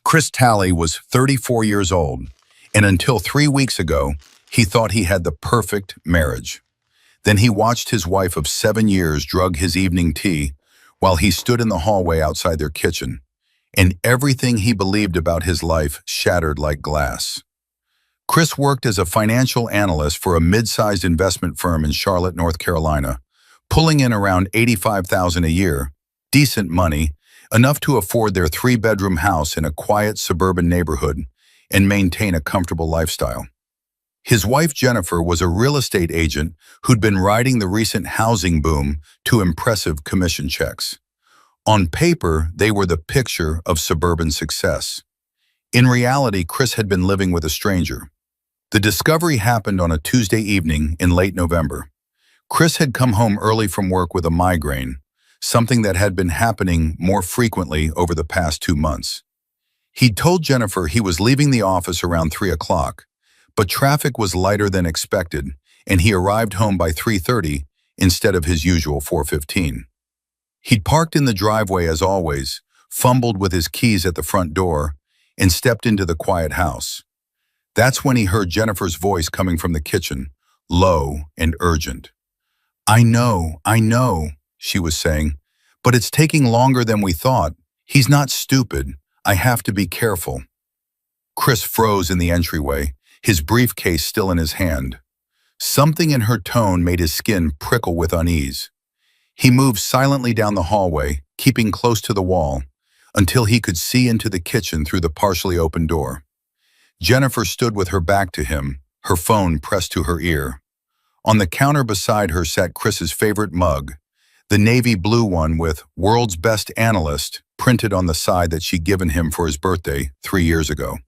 Chris Talley was 34 years old, and until 3 weeks ago, he thought he had the perfect marriage. Then he watched his wife of 7 years drug his evening tea while he stood in the hallway outside their kitchen, and everything he believed about his life shattered like glass. Chris worked as a financial analyst for a mid-sized investment firm in Charlotte, North Carolina, pulling in around $85,000 a year, decent money, enough to afford their 3-bedroom house in a quiet suburban neighborhood and maintain a comfortable lifestyle. His wife Jennifer was a real estate agent who'd been riding the recent housing boom to impressive commission checks. On paper, they were the picture of suburban success. In reality, Chris had been living with a stranger. The discovery happened on a Tuesday evening in late November. Chris had come home early from work with a migraine, something that had been happening more frequently over the past 2 months. He'd told Jennifer he was leaving the office around 3 o'clock, but traffic was lighter than expected, and he arrived home by 3:30 instead of his usual 4:15. He'd parked in the driveway as always, fumbled with his keys at the front door, and stepped into the quiet house. That's when he heard Jennifer's voice coming from the kitchen, low and urgent. I know, she was saying, but it's taking longer than we thought. He's not stupid. I have to be careful. Chris froze in the entryway, his briefcase still in his hand. Something in her tone made his skin prickle with unease. He moved silently down the hallway, keeping close to the wall, until he could see into the kitchen through the partially open door. Jennifer stood with her back to him, her phone pressed to her ear. On the counter beside her sat Chris's favorite mug, the navy blue one with "World's Best Analyst" printed on the side that she'd given him for his birthday 3 years ago.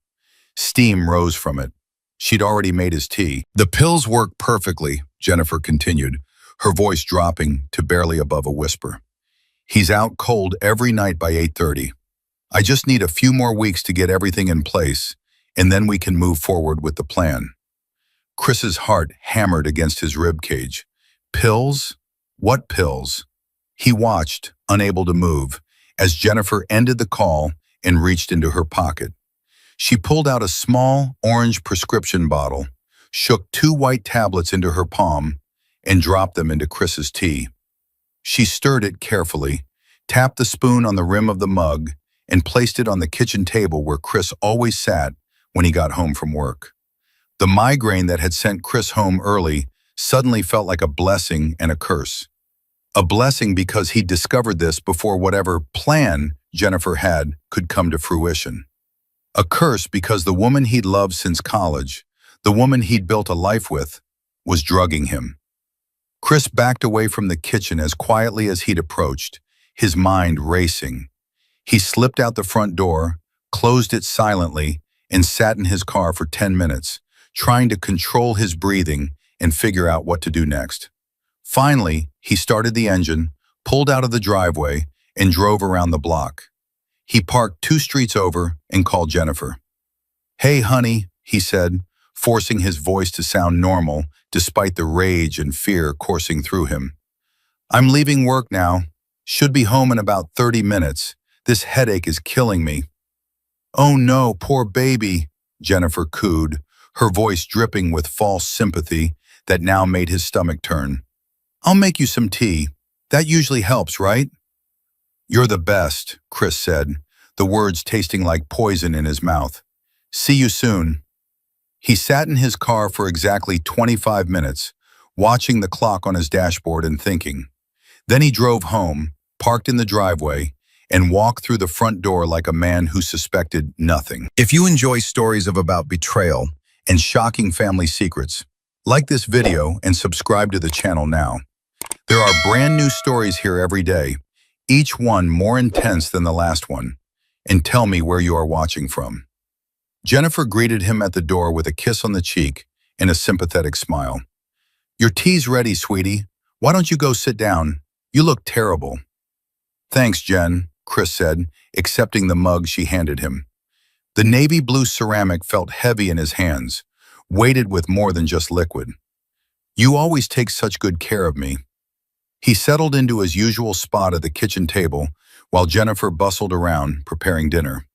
Steam rose from it. She'd already made his tea. The pills work perfectly, Jennifer continued, her voice dropping to barely above a whisper. He's out cold every night by 8:30. I just need a few more weeks to get everything in place, and then we can move forward with the plan. Chris's heart hammered against his rib cage. Pills? What pills? He watched, unable to move, as Jennifer ended the call and reached into her pocket. She pulled out a small, orange prescription bottle, shook 2 white tablets into her palm, and dropped them into Chris's tea. She stirred it carefully, tapped the spoon on the rim of the mug, and placed it on the kitchen table where Chris always sat when he got home from work. The migraine that had sent Chris home early suddenly felt like a blessing and a curse. A blessing because he'd discovered this before whatever plan Jennifer had could come to fruition. A curse because the woman he'd loved since college, the woman he'd built a life with, was drugging him. Chris backed away from the kitchen as quietly as he'd approached, his mind racing. He slipped out the front door, closed it silently, and sat in his car for 10 minutes, trying to control his breathing and figure out what to do next. Finally, he started the engine, pulled out of the driveway, and drove around the block. He parked 2 streets over and called Jennifer. Hey, honey, he said, forcing his voice to sound normal despite the rage and fear coursing through him. I'm leaving work now. Should be home in about 30 minutes. This headache is killing me. Oh no, poor baby, Jennifer cooed, her voice dripping with false sympathy that now made his stomach turn. I'll make you some tea. That usually helps, right? You're the best, Chris said, the words tasting like poison in his mouth. See you soon. He sat in his car for exactly 25 minutes, watching the clock on his dashboard and thinking. Then he drove home, parked in the driveway, and walked through the front door like a man who suspected nothing. If you enjoy stories about betrayal and shocking family secrets, like this video and subscribe to the channel now. There are brand new stories here every day, each one more intense than the last one. And tell me where you are watching from. Jennifer greeted him at the door with a kiss on the cheek and a sympathetic smile. Your tea's ready, sweetie. Why don't you go sit down? You look terrible. Thanks, Jen, Chris said, accepting the mug she handed him. The navy blue ceramic felt heavy in his hands, weighted with more than just liquid. You always take such good care of me. He settled into his usual spot at the kitchen table while Jennifer bustled around preparing dinner.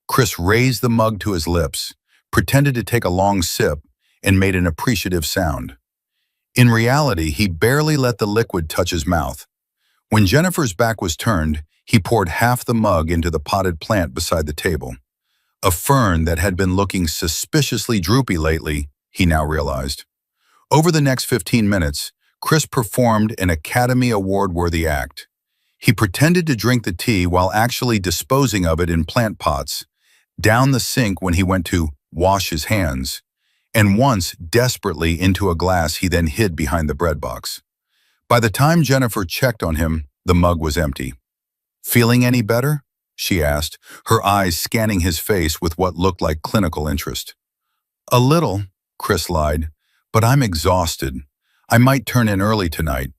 Chris raised the mug to his lips, pretended to take a long sip, and made an appreciative sound. In reality, he barely let the liquid touch his mouth. When Jennifer's back was turned, he poured half the mug into the potted plant beside the table. A fern that had been looking suspiciously droopy lately, he now realized. Over the next 15 minutes, Chris performed an Academy Award-worthy act. He pretended to drink the tea while actually disposing of it in plant pots, down the sink when he went to wash his hands, and once desperately into a glass he then hid behind the bread box. By the time Jennifer checked on him, the mug was empty. "Feeling any better?" she asked, her eyes scanning his face with what looked like clinical interest. "A little," Chris lied, "but I'm exhausted. I might turn in early tonight."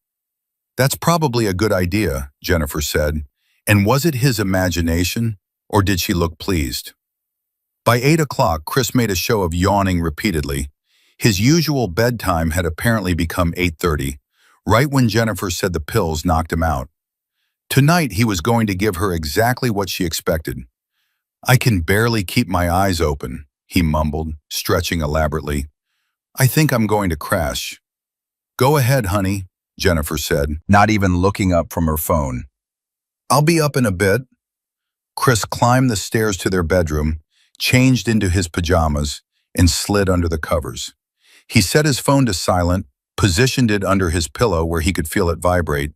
"That's probably a good idea," Jennifer said. And was it his imagination, or did she look pleased? By 8 o'clock, Chris made a show of yawning repeatedly. His usual bedtime had apparently become 8:30, right when Jennifer said the pills knocked him out. Tonight, he was going to give her exactly what she expected. "I can barely keep my eyes open," he mumbled, stretching elaborately. "I think I'm going to crash." "Go ahead, honey," Jennifer said, not even looking up from her phone. "I'll be up in a bit." Chris climbed the stairs to their bedroom, changed into his pajamas, and slid under the covers. He set his phone to silent, positioned it under his pillow where he could feel it vibrate,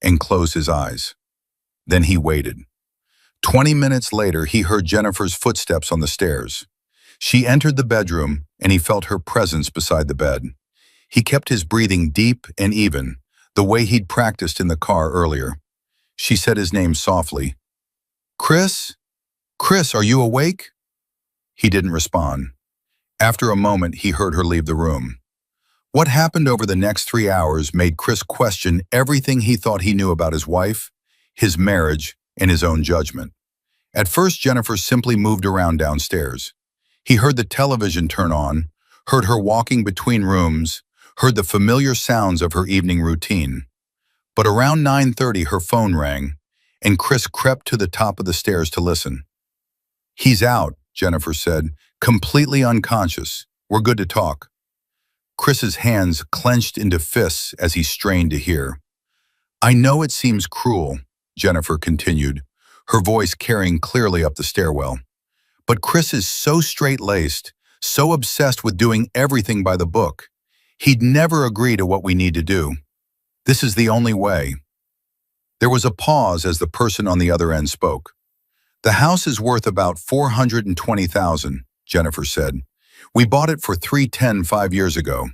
and closed his eyes. Then he waited. 20 minutes later, he heard Jennifer's footsteps on the stairs. She entered the bedroom, and he felt her presence beside the bed. He kept his breathing deep and even, the way he'd practiced in the car earlier. She said his name softly. "Chris? Chris, are you awake?" He didn't respond. After a moment, he heard her leave the room. What happened over the next 3 hours made Chris question everything he thought he knew about his wife, his marriage, and his own judgment. At first, Jennifer simply moved around downstairs. He heard the television turn on, heard her walking between rooms, heard the familiar sounds of her evening routine. But around 9:30, her phone rang, and Chris crept to the top of the stairs to listen. "He's out," Jennifer said, "completely unconscious. We're good to talk." Chris's hands clenched into fists as he strained to hear. "I know it seems cruel," Jennifer continued, her voice carrying clearly up the stairwell. "But Chris is so straight-laced, so obsessed with doing everything by the book. He'd never agree to what we need to do. This is the only way." There was a pause as the person on the other end spoke. "The house is worth about $420,000, Jennifer said. "We bought it for $310 5 years ago.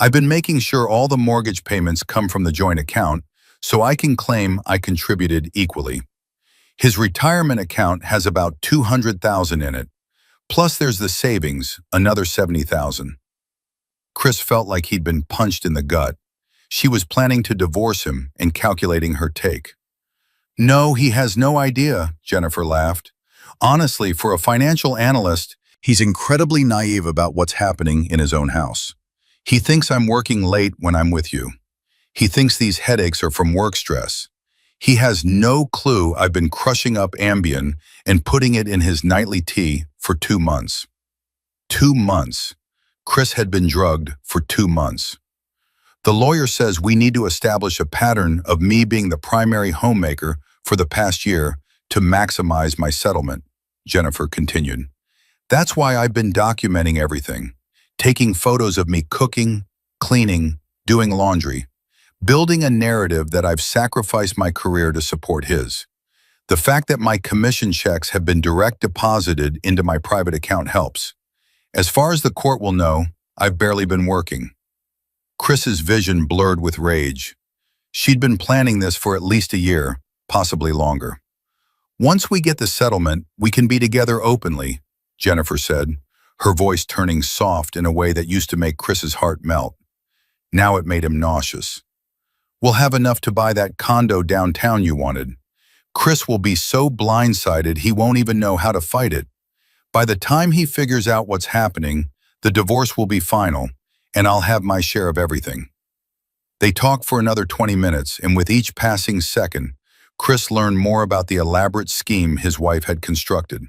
I've been making sure all the mortgage payments come from the joint account, so I can claim I contributed equally. His retirement account has about $200,000 in it. Plus there's the savings, another $70,000. Chris felt like he'd been punched in the gut. She was planning to divorce him and calculating her take. "No, he has no idea," Jennifer laughed. "Honestly, for a financial analyst, he's incredibly naive about what's happening in his own house. He thinks I'm working late when I'm with you. He thinks these headaches are from work stress. He has no clue I've been crushing up Ambien and putting it in his nightly tea for 2 months. 2 months. Chris had been drugged for 2 months. The lawyer says we need to establish a pattern of me being the primary homemaker for the past year to maximize my settlement," Jennifer continued. "That's why I've been documenting everything, taking photos of me cooking, cleaning, doing laundry, building a narrative that I've sacrificed my career to support his. The fact that my commission checks have been direct deposited into my private account helps. As far as the court will know, I've barely been working." Chris's vision blurred with rage. She'd been planning this for at least a year, possibly longer. "Once we get the settlement, we can be together openly," Jennifer said, her voice turning soft in a way that used to make Chris's heart melt. Now it made him nauseous. "We'll have enough to buy that condo downtown you wanted. Chris will be so blindsided he won't even know how to fight it. By the time he figures out what's happening, the divorce will be final, and I'll have my share of everything." They talked for another 20 minutes, and with each passing second, Chris learned more about the elaborate scheme his wife had constructed.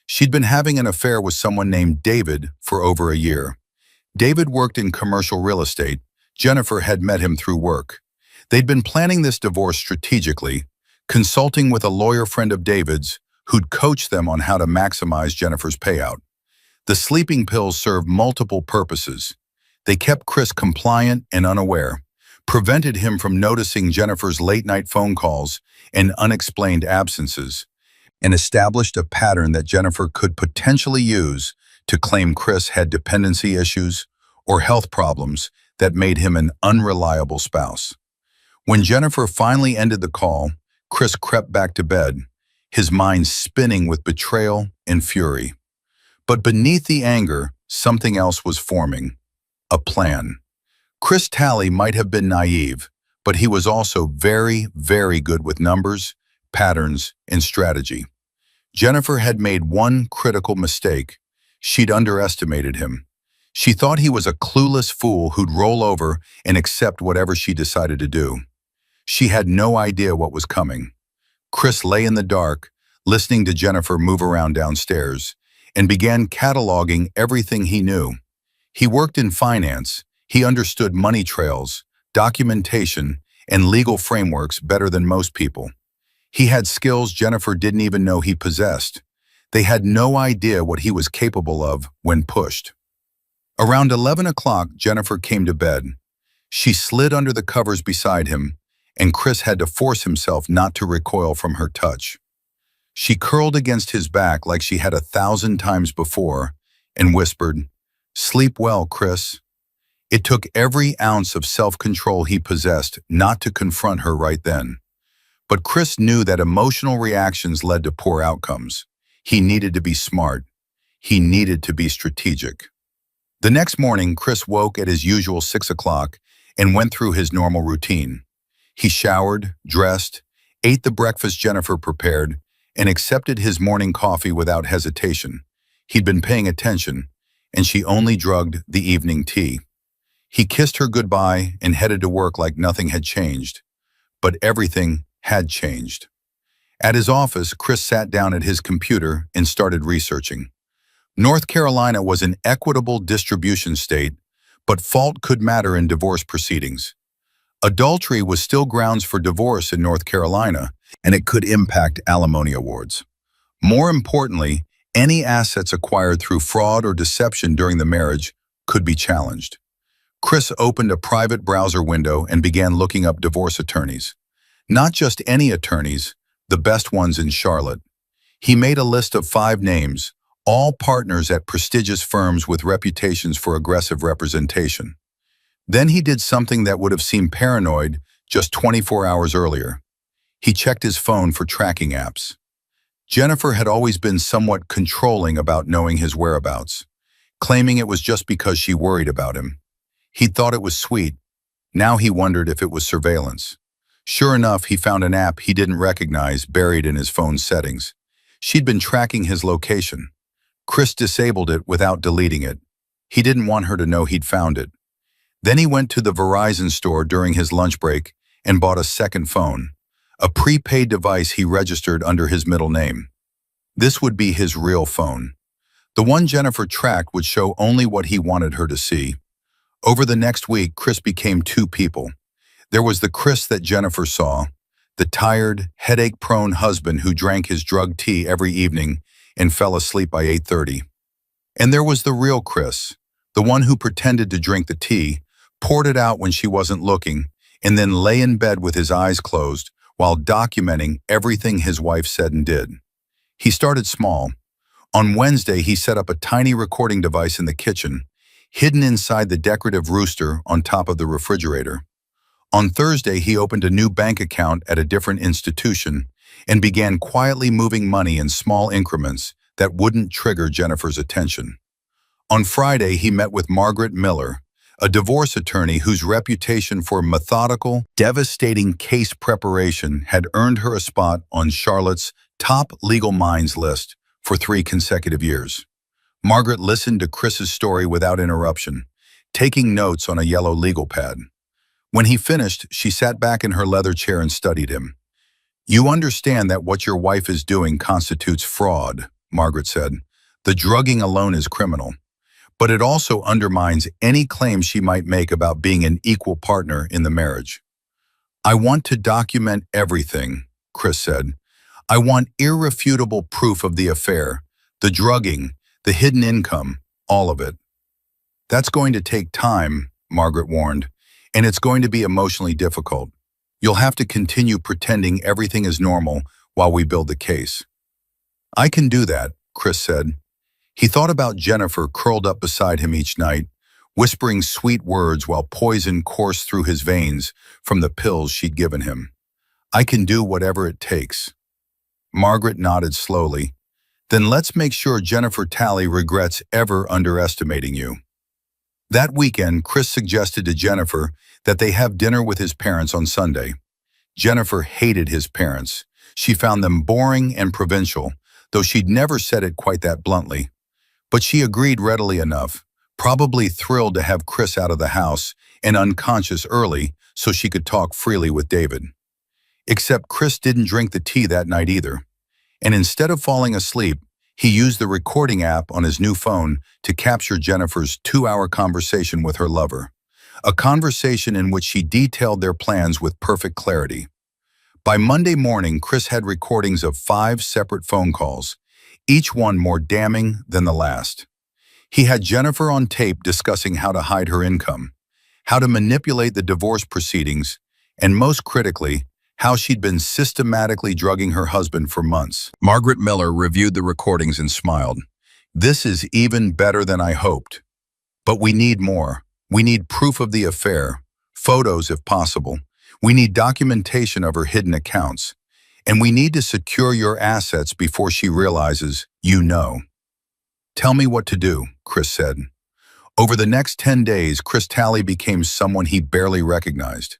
She'd been having an affair with someone named David for over a year. David worked in commercial real estate. Jennifer had met him through work. They'd been planning this divorce strategically, consulting with a lawyer friend of David's who'd coached them on how to maximize Jennifer's payout. The sleeping pills served multiple purposes. They kept Chris compliant and unaware, prevented him from noticing Jennifer's late-night phone calls and unexplained absences, and established a pattern that Jennifer could potentially use to claim Chris had dependency issues or health problems that made him an unreliable spouse. When Jennifer finally ended the call, Chris crept back to bed, his mind spinning with betrayal and fury. But beneath the anger, something else was forming. A plan. Chris Talley might have been naive, but he was also very, very good with numbers, patterns, and strategy. Jennifer had made one critical mistake. She'd underestimated him. She thought he was a clueless fool who'd roll over and accept whatever she decided to do. She had no idea what was coming. Chris lay in the dark, listening to Jennifer move around downstairs, and began cataloging everything he knew. He worked in finance. He understood money trails, documentation, and legal frameworks better than most people. He had skills Jennifer didn't even know he possessed. They had no idea what he was capable of when pushed. Around 11 o'clock, Jennifer came to bed. She slid under the covers beside him, and Chris had to force himself not to recoil from her touch. She curled against his back like she had 1,000 times before and whispered, "Sleep well, Chris." It took every ounce of self-control he possessed not to confront her right then. But Chris knew that emotional reactions led to poor outcomes. He needed to be smart. He needed to be strategic. The next morning, Chris woke at his usual 6 o'clock and went through his normal routine. He showered, dressed, ate the breakfast Jennifer prepared, and accepted his morning coffee without hesitation. He'd been paying attention, and she only drugged the evening tea. He kissed her goodbye and headed to work like nothing had changed. But everything had changed. At his office, Chris sat down at his computer and started researching. North Carolina was an equitable distribution state, but fault could matter in divorce proceedings. Adultery was still grounds for divorce in North Carolina, and it could impact alimony awards. More importantly, any assets acquired through fraud or deception during the marriage could be challenged. Chris opened a private browser window and began looking up divorce attorneys. Not just any attorneys, the best ones in Charlotte. He made a list of 5 names, all partners at prestigious firms with reputations for aggressive representation. Then he did something that would have seemed paranoid just 24 hours earlier. He checked his phone for tracking apps. Jennifer had always been somewhat controlling about knowing his whereabouts, claiming it was just because she worried about him. He thought it was sweet. Now he wondered if it was surveillance. Sure enough, he found an app he didn't recognize buried in his phone's settings. She'd been tracking his location. Chris disabled it without deleting it. He didn't want her to know he'd found it. Then he went to the Verizon store during his lunch break and bought a second phone, a prepaid device he registered under his middle name. This would be his real phone. The one Jennifer tracked would show only what he wanted her to see. Over the next week, Chris became 2 people. There was the Chris that Jennifer saw, the tired, headache-prone husband who drank his drugged tea every evening and fell asleep by 8:30. And there was the real Chris, the one who pretended to drink the tea, poured it out when she wasn't looking, and then lay in bed with his eyes closed while documenting everything his wife said and did. He started small. On Wednesday, he set up a tiny recording device in the kitchen, hidden inside the decorative rooster on top of the refrigerator. On Thursday, he opened a new bank account at a different institution and began quietly moving money in small increments that wouldn't trigger Jennifer's attention. On Friday, he met with Margaret Miller, a divorce attorney whose reputation for methodical, devastating case preparation had earned her a spot on Charlotte's top legal minds list for 3 consecutive years. Margaret listened to Chris's story without interruption, taking notes on a yellow legal pad. When he finished, she sat back in her leather chair and studied him. "You understand that what your wife is doing constitutes fraud," Margaret said. The drugging alone is criminal, but it also undermines any claim she might make about being an equal partner in the marriage. I want to document everything, Chris said. I want irrefutable proof of the affair, the drugging, the hidden income, all of it. That's going to take time, Margaret warned, and it's going to be emotionally difficult. You'll have to continue pretending everything is normal while we build the case. I can do that, Chris said. He thought about Jennifer curled up beside him each night, whispering sweet words while poison coursed through his veins from the pills she'd given him. I can do whatever it takes. Margaret nodded slowly. Then let's make sure Jennifer Talley regrets ever underestimating you. That weekend, Chris suggested to Jennifer that they have dinner with his parents on Sunday. Jennifer hated his parents. She found them boring and provincial, though she'd never said it quite that bluntly. But she agreed readily enough, probably thrilled to have Chris out of the house and unconscious early so she could talk freely with David. Except Chris didn't drink the tea that night either. And instead of falling asleep, he used the recording app on his new phone to capture Jennifer's 2-hour conversation with her lover, a conversation in which she detailed their plans with perfect clarity. By Monday morning, Chris had recordings of 5 separate phone calls, each one more damning than the last. He had Jennifer on tape discussing how to hide her income, how to manipulate the divorce proceedings, and most critically, how she'd been systematically drugging her husband for months. Margaret Miller reviewed the recordings and smiled. This is even better than I hoped. But we need more. We need proof of the affair, photos if possible. We need documentation of her hidden accounts. And we need to secure your assets before she realizes you know. Tell me what to do, Chris said. Over the next 10 days, Chris Talley became someone he barely recognized.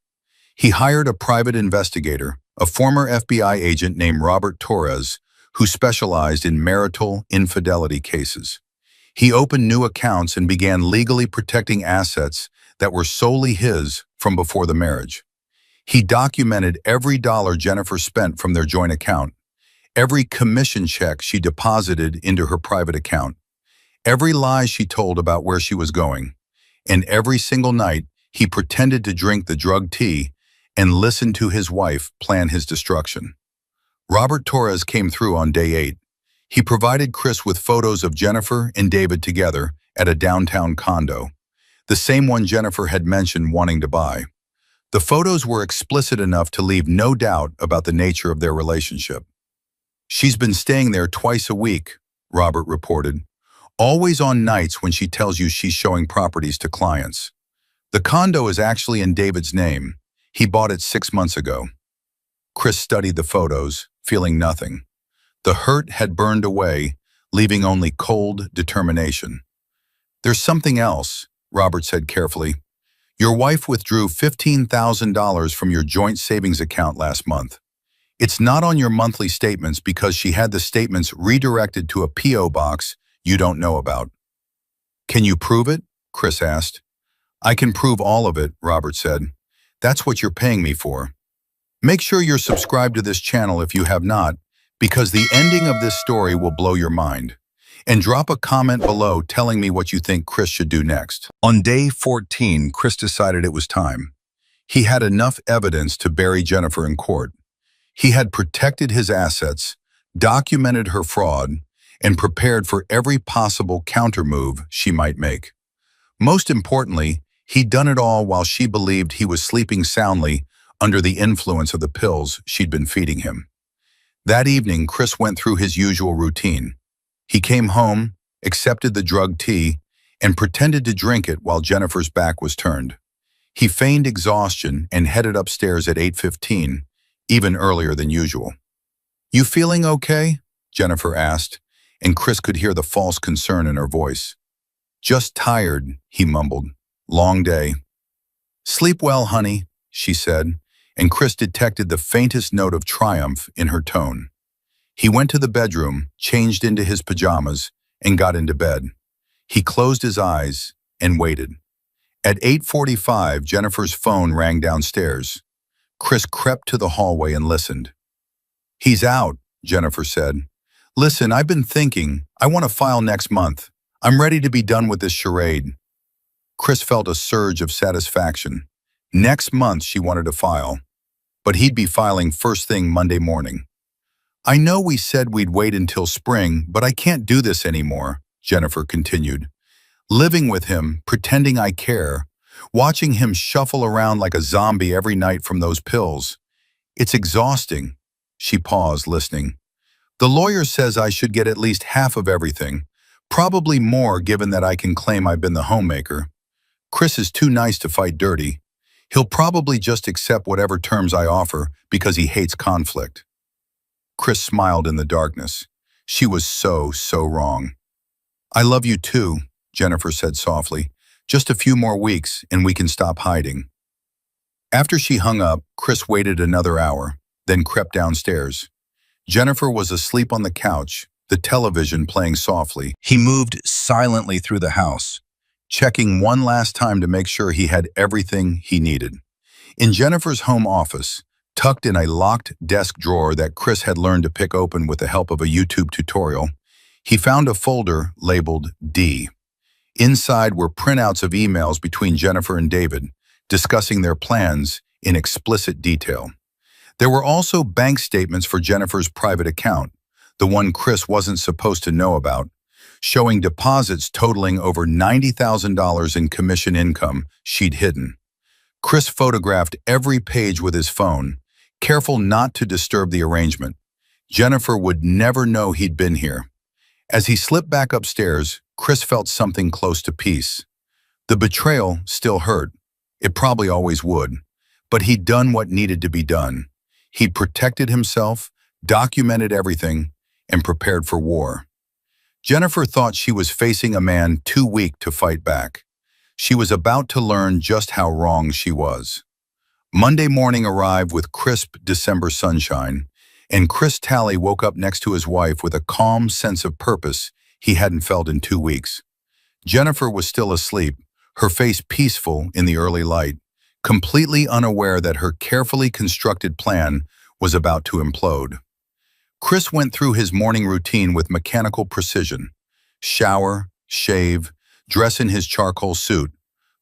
He hired a private investigator, a former FBI agent named Robert Torres, who specialized in marital infidelity cases. He opened new accounts and began legally protecting assets that were solely his from before the marriage. He documented every dollar Jennifer spent from their joint account, every commission check she deposited into her private account, every lie she told about where she was going, and every single night he pretended to drink the drug tea and listen to his wife plan his destruction. Robert Torres came through on day 8. He provided Chris with photos of Jennifer and David together at a downtown condo, the same one Jennifer had mentioned wanting to buy. The photos were explicit enough to leave no doubt about the nature of their relationship. She's been staying there twice a week, Robert reported, always on nights when she tells you she's showing properties to clients. The condo is actually in David's name. He bought it 6 months ago. Chris studied the photos, feeling nothing. The hurt had burned away, leaving only cold determination. There's something else, Robert said carefully. Your wife withdrew $15,000 from your joint savings account last month. It's not on your monthly statements because she had the statements redirected to a P.O. box you don't know about. Can you prove it? Chris asked. I can prove all of it, Robert said. That's what you're paying me for. Make sure you're subscribed to this channel if you have not, because the ending of this story will blow your mind. And drop a comment below telling me what you think Chris should do next. On day 14, Chris decided it was time. He had enough evidence to bury Jennifer in court. He had protected his assets, documented her fraud, and prepared for every possible countermove she might make. Most importantly, he'd done it all while she believed he was sleeping soundly under the influence of the pills she'd been feeding him. That evening, Chris went through his usual routine. He came home, accepted the drug tea, and pretended to drink it while Jennifer's back was turned. He feigned exhaustion and headed upstairs at 8:15, even earlier than usual. You feeling okay? Jennifer asked, and Chris could hear the false concern in her voice. Just tired, he mumbled. Long day. Sleep well, honey, she said, and Chris detected the faintest note of triumph in her tone. He went to the bedroom, changed into his pajamas, and got into bed. He closed his eyes and waited. At 8:45, Jennifer's phone rang downstairs. Chris crept to the hallway and listened. He's out, Jennifer said. Listen, I've been thinking. I want to file next month. I'm ready to be done with this charade. Chris felt a surge of satisfaction. Next month she wanted to file, but he'd be filing first thing Monday morning. I know we said we'd wait until spring, but I can't do this anymore, Jennifer continued. Living with him, pretending I care, watching him shuffle around like a zombie every night from those pills. It's exhausting. She paused, listening. The lawyer says I should get at least half of everything, probably more given that I can claim I've been the homemaker. Chris is too nice to fight dirty. He'll probably just accept whatever terms I offer because he hates conflict. Chris smiled in the darkness. She was so wrong. I love you too, Jennifer said softly. Just a few more weeks and we can stop hiding. After she hung up, Chris waited another hour, then crept downstairs. Jennifer was asleep on the couch, the television playing softly. He moved silently through the house, checking one last time to make sure he had everything he needed. In Jennifer's home office, tucked in a locked desk drawer that Chris had learned to pick open with the help of a YouTube tutorial, he found a folder labeled D. Inside were printouts of emails between Jennifer and David, discussing their plans in explicit detail. There were also bank statements for Jennifer's private account, the one Chris wasn't supposed to know about, showing deposits totaling over $90,000 in commission income she'd hidden. Chris photographed every page with his phone, careful not to disturb the arrangement. Jennifer would never know he'd been here. As he slipped back upstairs, Chris felt something close to peace. The betrayal still hurt. It probably always would. But he'd done what needed to be done. He'd protected himself, documented everything, and prepared for war. Jennifer thought she was facing a man too weak to fight back. She was about to learn just how wrong she was. Monday morning arrived with crisp December sunshine, and Chris Talley woke up next to his wife with a calm sense of purpose he hadn't felt in 2 weeks. Jennifer was still asleep, her face peaceful in the early light, completely unaware that her carefully constructed plan was about to implode. Chris went through his morning routine with mechanical precision. Shower, shave, dress in his charcoal suit,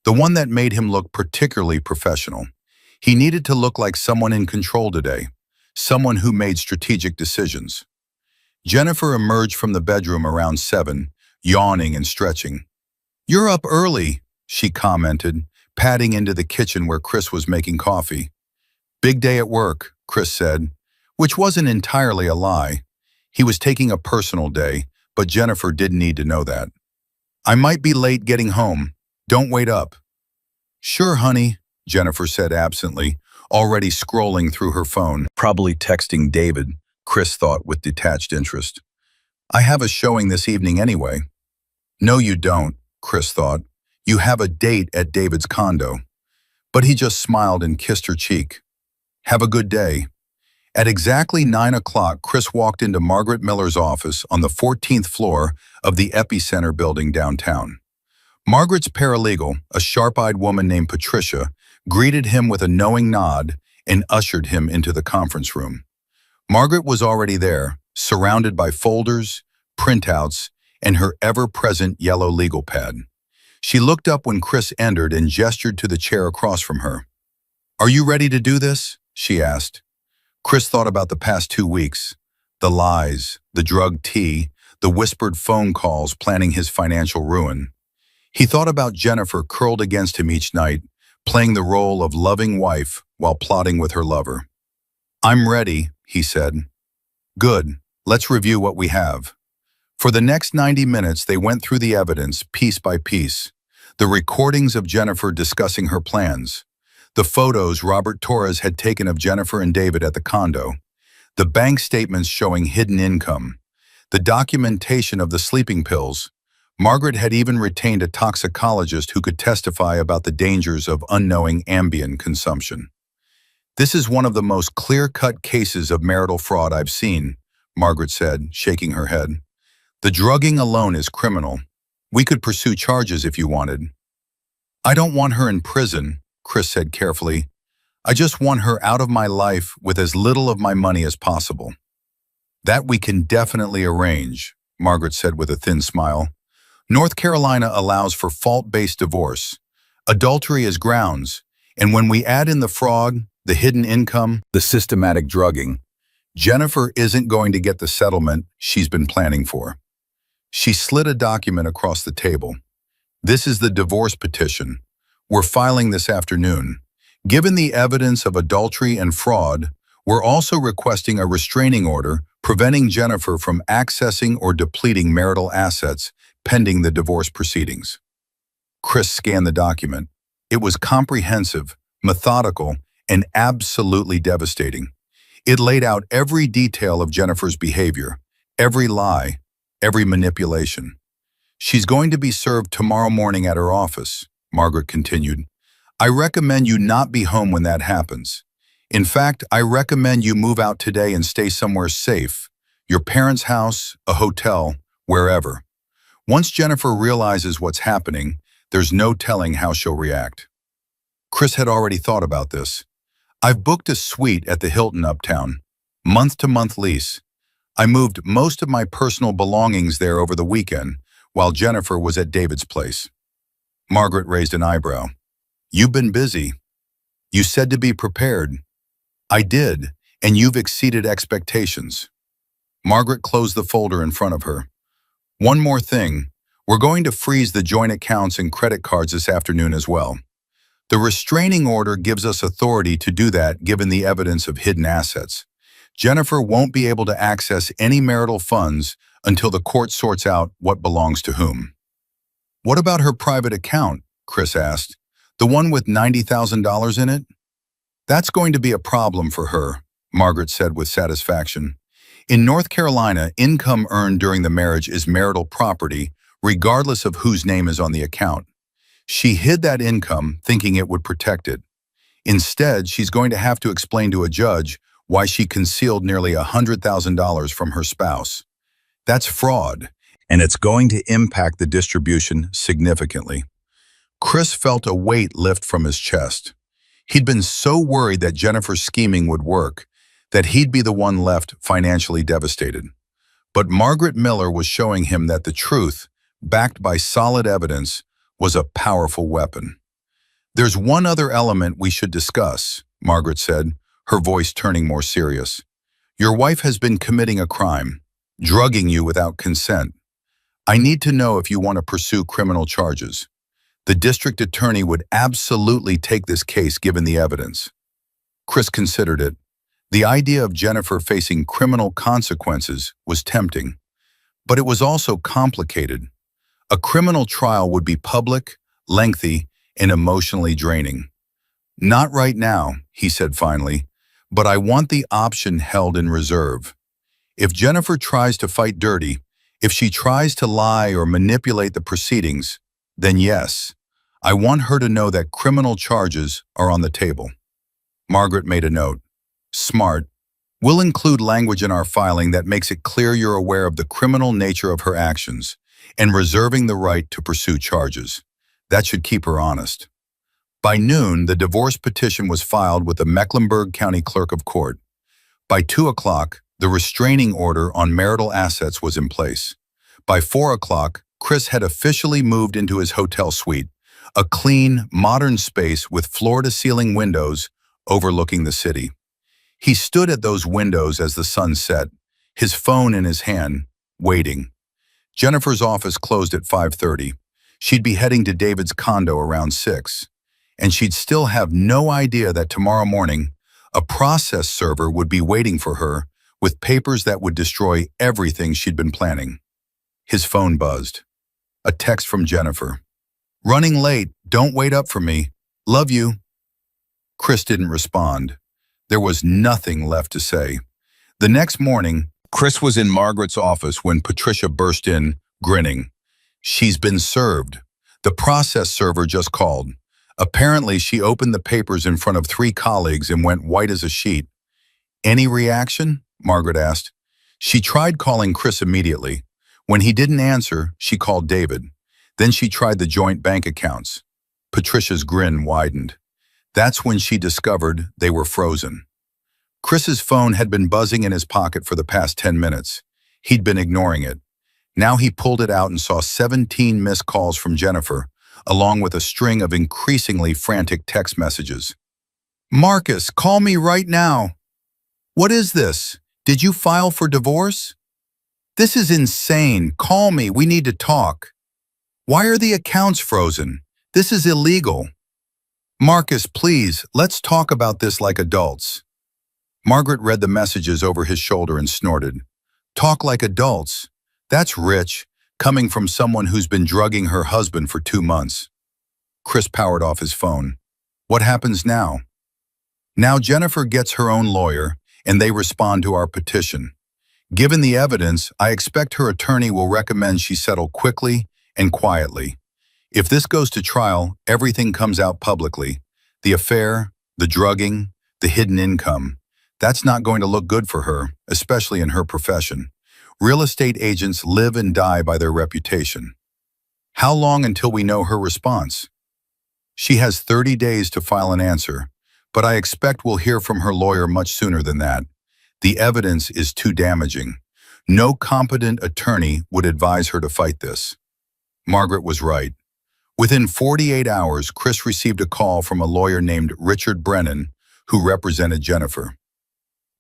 the one that made him look particularly professional. He needed to look like someone in control today, someone who made strategic decisions. Jennifer emerged from the bedroom around 7, yawning and stretching. "You're up early," she commented, padding into the kitchen where Chris was making coffee. "Big day at work," Chris said, which wasn't entirely a lie. He was taking a personal day, but Jennifer didn't need to know that. "I might be late getting home. Don't wait up." "Sure, honey," Jennifer said absently, already scrolling through her phone. Probably texting David, Chris thought with detached interest. "I have a showing this evening anyway." "No, you don't," Chris thought. "You have a date at David's condo." But he just smiled and kissed her cheek. "Have a good day." At exactly 9 o'clock, Chris walked into Margaret Miller's office on the 14th floor of the Epicenter building downtown. Margaret's paralegal, a sharp-eyed woman named Patricia, greeted him with a knowing nod and ushered him into the conference room. Margaret was already there, surrounded by folders, printouts, and her ever-present yellow legal pad. She looked up when Chris entered and gestured to the chair across from her. "Are you ready to do this?" she asked. Chris thought about the past 2 weeks, the lies, the drugged tea, the whispered phone calls planning his financial ruin. He thought about Jennifer curled against him each night, playing the role of loving wife while plotting with her lover. "I'm ready," he said. "Good, let's review what we have." For the next 90 minutes, they went through the evidence piece by piece, the recordings of Jennifer discussing her plans, the photos Robert Torres had taken of Jennifer and David at the condo, the bank statements showing hidden income, the documentation of the sleeping pills. Margaret had even retained a toxicologist who could testify about the dangers of unknowing Ambien consumption. "This is one of the most clear-cut cases of marital fraud I've seen," Margaret said, shaking her head. "The drugging alone is criminal. We could pursue charges if you wanted." "I don't want her in prison," Chris said carefully. "I just want her out of my life with as little of my money as possible." That we can definitely arrange, Margaret said with a thin smile. North Carolina allows for fault-based divorce. Adultery is grounds, and when we add in the fraud, the hidden income, the systematic drugging, Jennifer isn't going to get the settlement she's been planning for. She slid a document across the table. This is the divorce petition. We're filing this afternoon. Given the evidence of adultery and fraud, we're also requesting a restraining order preventing Jennifer from accessing or depleting marital assets pending the divorce proceedings. Chris scanned the document. It was comprehensive, methodical, and absolutely devastating. It laid out every detail of Jennifer's behavior, every lie, every manipulation. She's going to be served tomorrow morning at her office, Margaret continued. I recommend you not be home when that happens. In fact, I recommend you move out today and stay somewhere safe, your parents' house, a hotel, wherever. Once Jennifer realizes what's happening, there's no telling how she'll react. Chris had already thought about this. I've booked a suite at the Hilton Uptown, month-to-month lease. I moved most of my personal belongings there over the weekend, while Jennifer was at David's place. Margaret raised an eyebrow. You've been busy. You said to be prepared. I did, and you've exceeded expectations. Margaret closed the folder in front of her. One more thing. We're going to freeze the joint accounts and credit cards this afternoon as well. The restraining order gives us authority to do that given the evidence of hidden assets. Jennifer won't be able to access any marital funds until the court sorts out what belongs to whom. What about her private account? Chris asked. The one with $90,000 in it? That's going to be a problem for her, Margaret said with satisfaction. In North Carolina, income earned during the marriage is marital property, regardless of whose name is on the account. She hid that income thinking it would protect it. Instead, she's going to have to explain to a judge why she concealed nearly $100,000 from her spouse. That's fraud, and it's going to impact the distribution significantly. Chris felt a weight lift from his chest. He'd been so worried that Jennifer's scheming would work, that he'd be the one left financially devastated. But Margaret Miller was showing him that the truth, backed by solid evidence, was a powerful weapon. There's one other element we should discuss, Margaret said, her voice turning more serious. Your wife has been committing a crime, drugging you without consent. I need to know if you want to pursue criminal charges. The district attorney would absolutely take this case given the evidence. Chris considered it. The idea of Jennifer facing criminal consequences was tempting, but it was also complicated. A criminal trial would be public, lengthy, and emotionally draining. Not right now, he said finally, but I want the option held in reserve. If Jennifer tries to fight dirty, if she tries to lie or manipulate the proceedings, then yes, I want her to know that criminal charges are on the table. Margaret made a note. Smart. We'll include language in our filing that makes it clear you're aware of the criminal nature of her actions and reserving the right to pursue charges. That should keep her honest. By noon, the divorce petition was filed with the Mecklenburg County Clerk of Court. By 2 o'clock, the restraining order on marital assets was in place. By 4 o'clock, Chris had officially moved into his hotel suite, a clean, modern space with floor-to-ceiling windows overlooking the city. He stood at those windows as the sun set, his phone in his hand, waiting. Jennifer's office closed at 5:30. She'd be heading to David's condo around 6, and she'd still have no idea that tomorrow morning, a process server would be waiting for her with papers that would destroy everything she'd been planning. His phone buzzed. A text from Jennifer. Running late, don't wait up for me. Love you. Chris didn't respond. There was nothing left to say. The next morning, Chris was in Margaret's office when Patricia burst in, grinning. She's been served. The process server just called. Apparently, she opened the papers in front of 3 colleagues and went white as a sheet. Any reaction? Margaret asked. She tried calling Chris immediately. When he didn't answer, she called David. Then she tried the joint bank accounts. Patricia's grin widened. That's when she discovered they were frozen. Chris's phone had been buzzing in his pocket for the past 10 minutes. He'd been ignoring it. Now he pulled it out and saw 17 missed calls from Jennifer, along with a string of increasingly frantic text messages. "Marcus, call me right now. What is this? Did you file for divorce? This is insane. Call me. We need to talk. Why are the accounts frozen? This is illegal. Marcus, please, let's talk about this like adults." Margaret read the messages over his shoulder and snorted. "Talk like adults? That's rich, coming from someone who's been drugging her husband for 2 months." Chris powered off his phone. "What happens now?" "Now Jennifer gets her own lawyer, and they respond to our petition. Given the evidence, I expect her attorney will recommend she settle quickly and quietly. If this goes to trial, everything comes out publicly. The affair, the drugging, the hidden income. That's not going to look good for her, especially in her profession. Real estate agents live and die by their reputation." "How long until we know her response?" "She has 30 days to file an answer, but I expect we'll hear from her lawyer much sooner than that. The evidence is too damaging. No competent attorney would advise her to fight this." Margaret was right. Within 48 hours, Chris received a call from a lawyer named Richard Brennan, who represented Jennifer.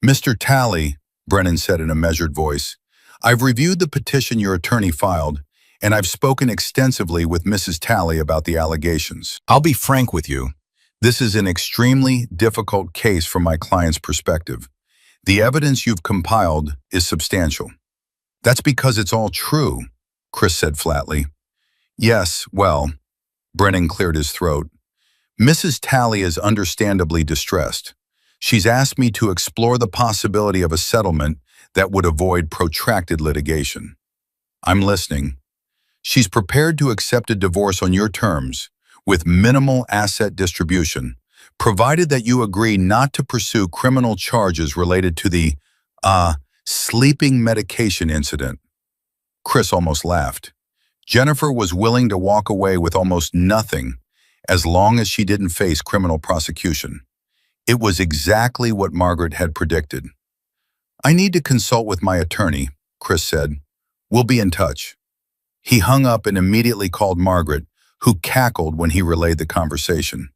"Mr. Talley," Brennan said in a measured voice, "I've reviewed the petition your attorney filed, and I've spoken extensively with Mrs. Talley about the allegations. I'll be frank with you. This is an extremely difficult case from my client's perspective. The evidence you've compiled is substantial." "That's because it's all true," Chris said flatly. "Yes, well," Brennan cleared his throat. "Mrs. Talley is understandably distressed. She's asked me to explore the possibility of a settlement that would avoid protracted litigation." "I'm listening." "She's prepared to accept a divorce on your terms, with minimal asset distribution, provided that you agree not to pursue criminal charges related to the, sleeping medication incident." Chris almost laughed. Jennifer was willing to walk away with almost nothing as long as she didn't face criminal prosecution. It was exactly what Margaret had predicted. "I need to consult with my attorney," Chris said. "We'll be in touch." He hung up and immediately called Margaret, who cackled when he relayed the conversation.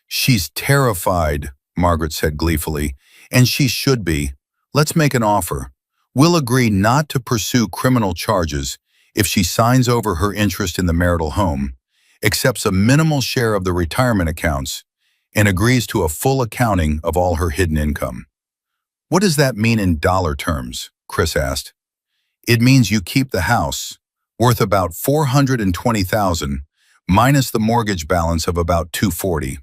"She's terrified," Margaret said gleefully, "and she should be. Let's make an offer. We'll agree not to pursue criminal charges if she signs over her interest in the marital home, accepts a minimal share of the retirement accounts, and agrees to a full accounting of all her hidden income." "What does that mean in dollar terms?" Chris asked. "It means you keep the house, worth about $420,000, minus the mortgage balance of about $240.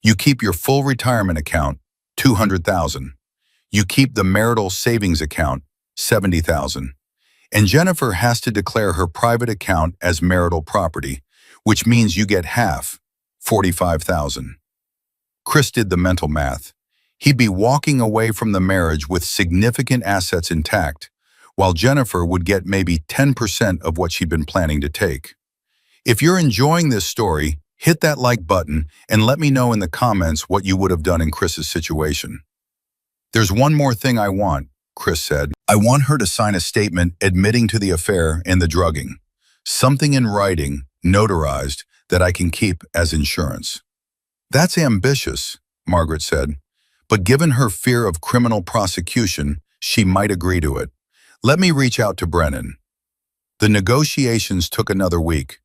You keep your full retirement account, $200,000. You keep the marital savings account, $70,000. And Jennifer has to declare her private account as marital property, which means you get half, $45,000. Chris did the mental math. He'd be walking away from the marriage with significant assets intact, while Jennifer would get maybe 10% of what she'd been planning to take. If you're enjoying this story, hit that like button and let me know in the comments what you would have done in Chris's situation. "There's one more thing I want," Chris said. "I want her to sign a statement admitting to the affair and the drugging. Something in writing, notarized, that I can keep as insurance." "That's ambitious," Margaret said, "but given her fear of criminal prosecution, she might agree to it. Let me reach out to Brennan." The negotiations took another week.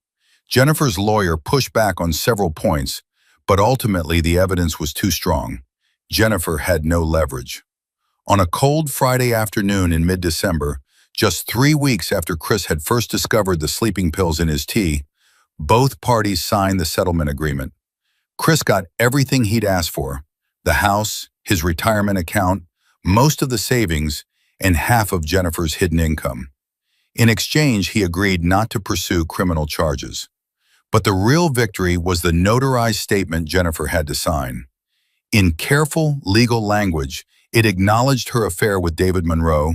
Jennifer's lawyer pushed back on several points, but ultimately the evidence was too strong. Jennifer had no leverage. On a cold Friday afternoon in mid-December, just 3 weeks after Chris had first discovered the sleeping pills in his tea, both parties signed the settlement agreement. Chris got everything he'd asked for: the house, his retirement account, most of the savings, and half of Jennifer's hidden income. In exchange, he agreed not to pursue criminal charges. But the real victory was the notarized statement Jennifer had to sign. In careful legal language, it acknowledged her affair with David Monroe,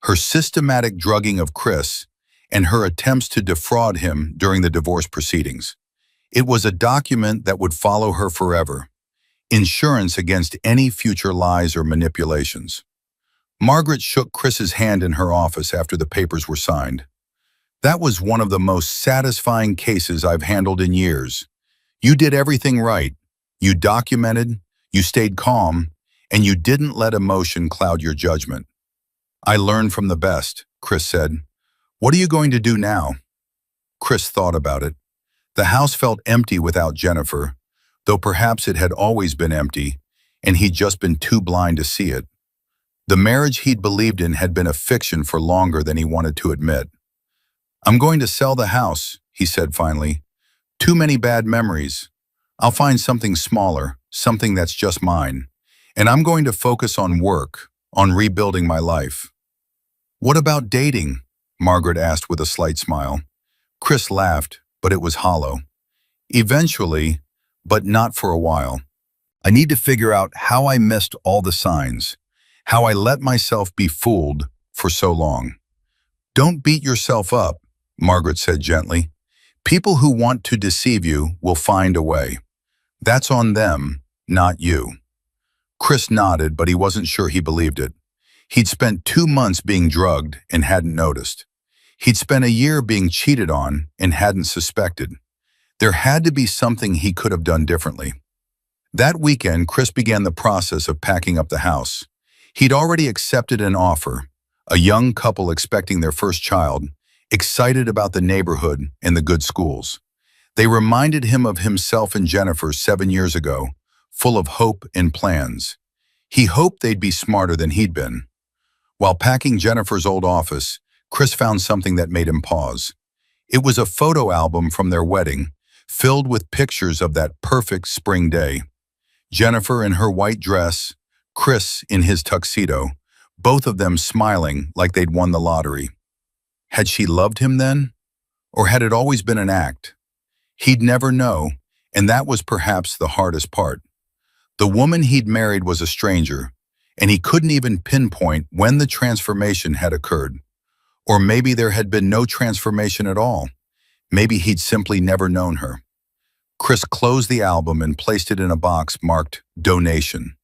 her systematic drugging of Chris, and her attempts to defraud him during the divorce proceedings. It was a document that would follow her forever. insurance against any future lies or manipulations. Margaret shook Chris's hand in her office after the papers were signed. That was one of the most satisfying cases I've handled in years. You did everything right. You documented, you stayed calm, and you didn't let emotion cloud your judgment. I learned from the best, Chris said. What are you going to do now? Chris thought about it. The house felt empty without Jennifer, though perhaps it had always been empty, and he'd just been too blind to see it. The marriage he'd believed in had been a fiction for longer than he wanted to admit. I'm going to sell the house, he said finally. Too many bad memories. I'll find something smaller, something that's just mine. And I'm going to focus on work, on rebuilding my life. What about dating? Margaret asked with a slight smile. Chris laughed, but it was hollow. Eventually, but not for a while. I need to figure out how I missed all the signs, how I let myself be fooled for so long. Don't beat yourself up, Margaret said gently. People who want to deceive you will find a way. That's on them, not you. Chris nodded, but he wasn't sure he believed it. He'd spent 2 months being drugged and hadn't noticed. He'd spent a year being cheated on and hadn't suspected. There had to be something he could have done differently. That weekend, Chris began the process of packing up the house. He'd already accepted an offer, a young couple expecting their first child, excited about the neighborhood and the good schools. They reminded him of himself and Jennifer 7 years ago, full of hope and plans. He hoped they'd be smarter than he'd been. While packing Jennifer's old office, Chris found something that made him pause. It was a photo album from their wedding, filled with pictures of that perfect spring day. Jennifer in her white dress, Chris in his tuxedo, both of them smiling like they'd won the lottery. Had she loved him then? Or had it always been an act? He'd never know, and that was perhaps the hardest part. The woman he'd married was a stranger, and he couldn't even pinpoint when the transformation had occurred. Or maybe there had been no transformation at all. Maybe he'd simply never known her. Chris closed the album and placed it in a box marked Donation.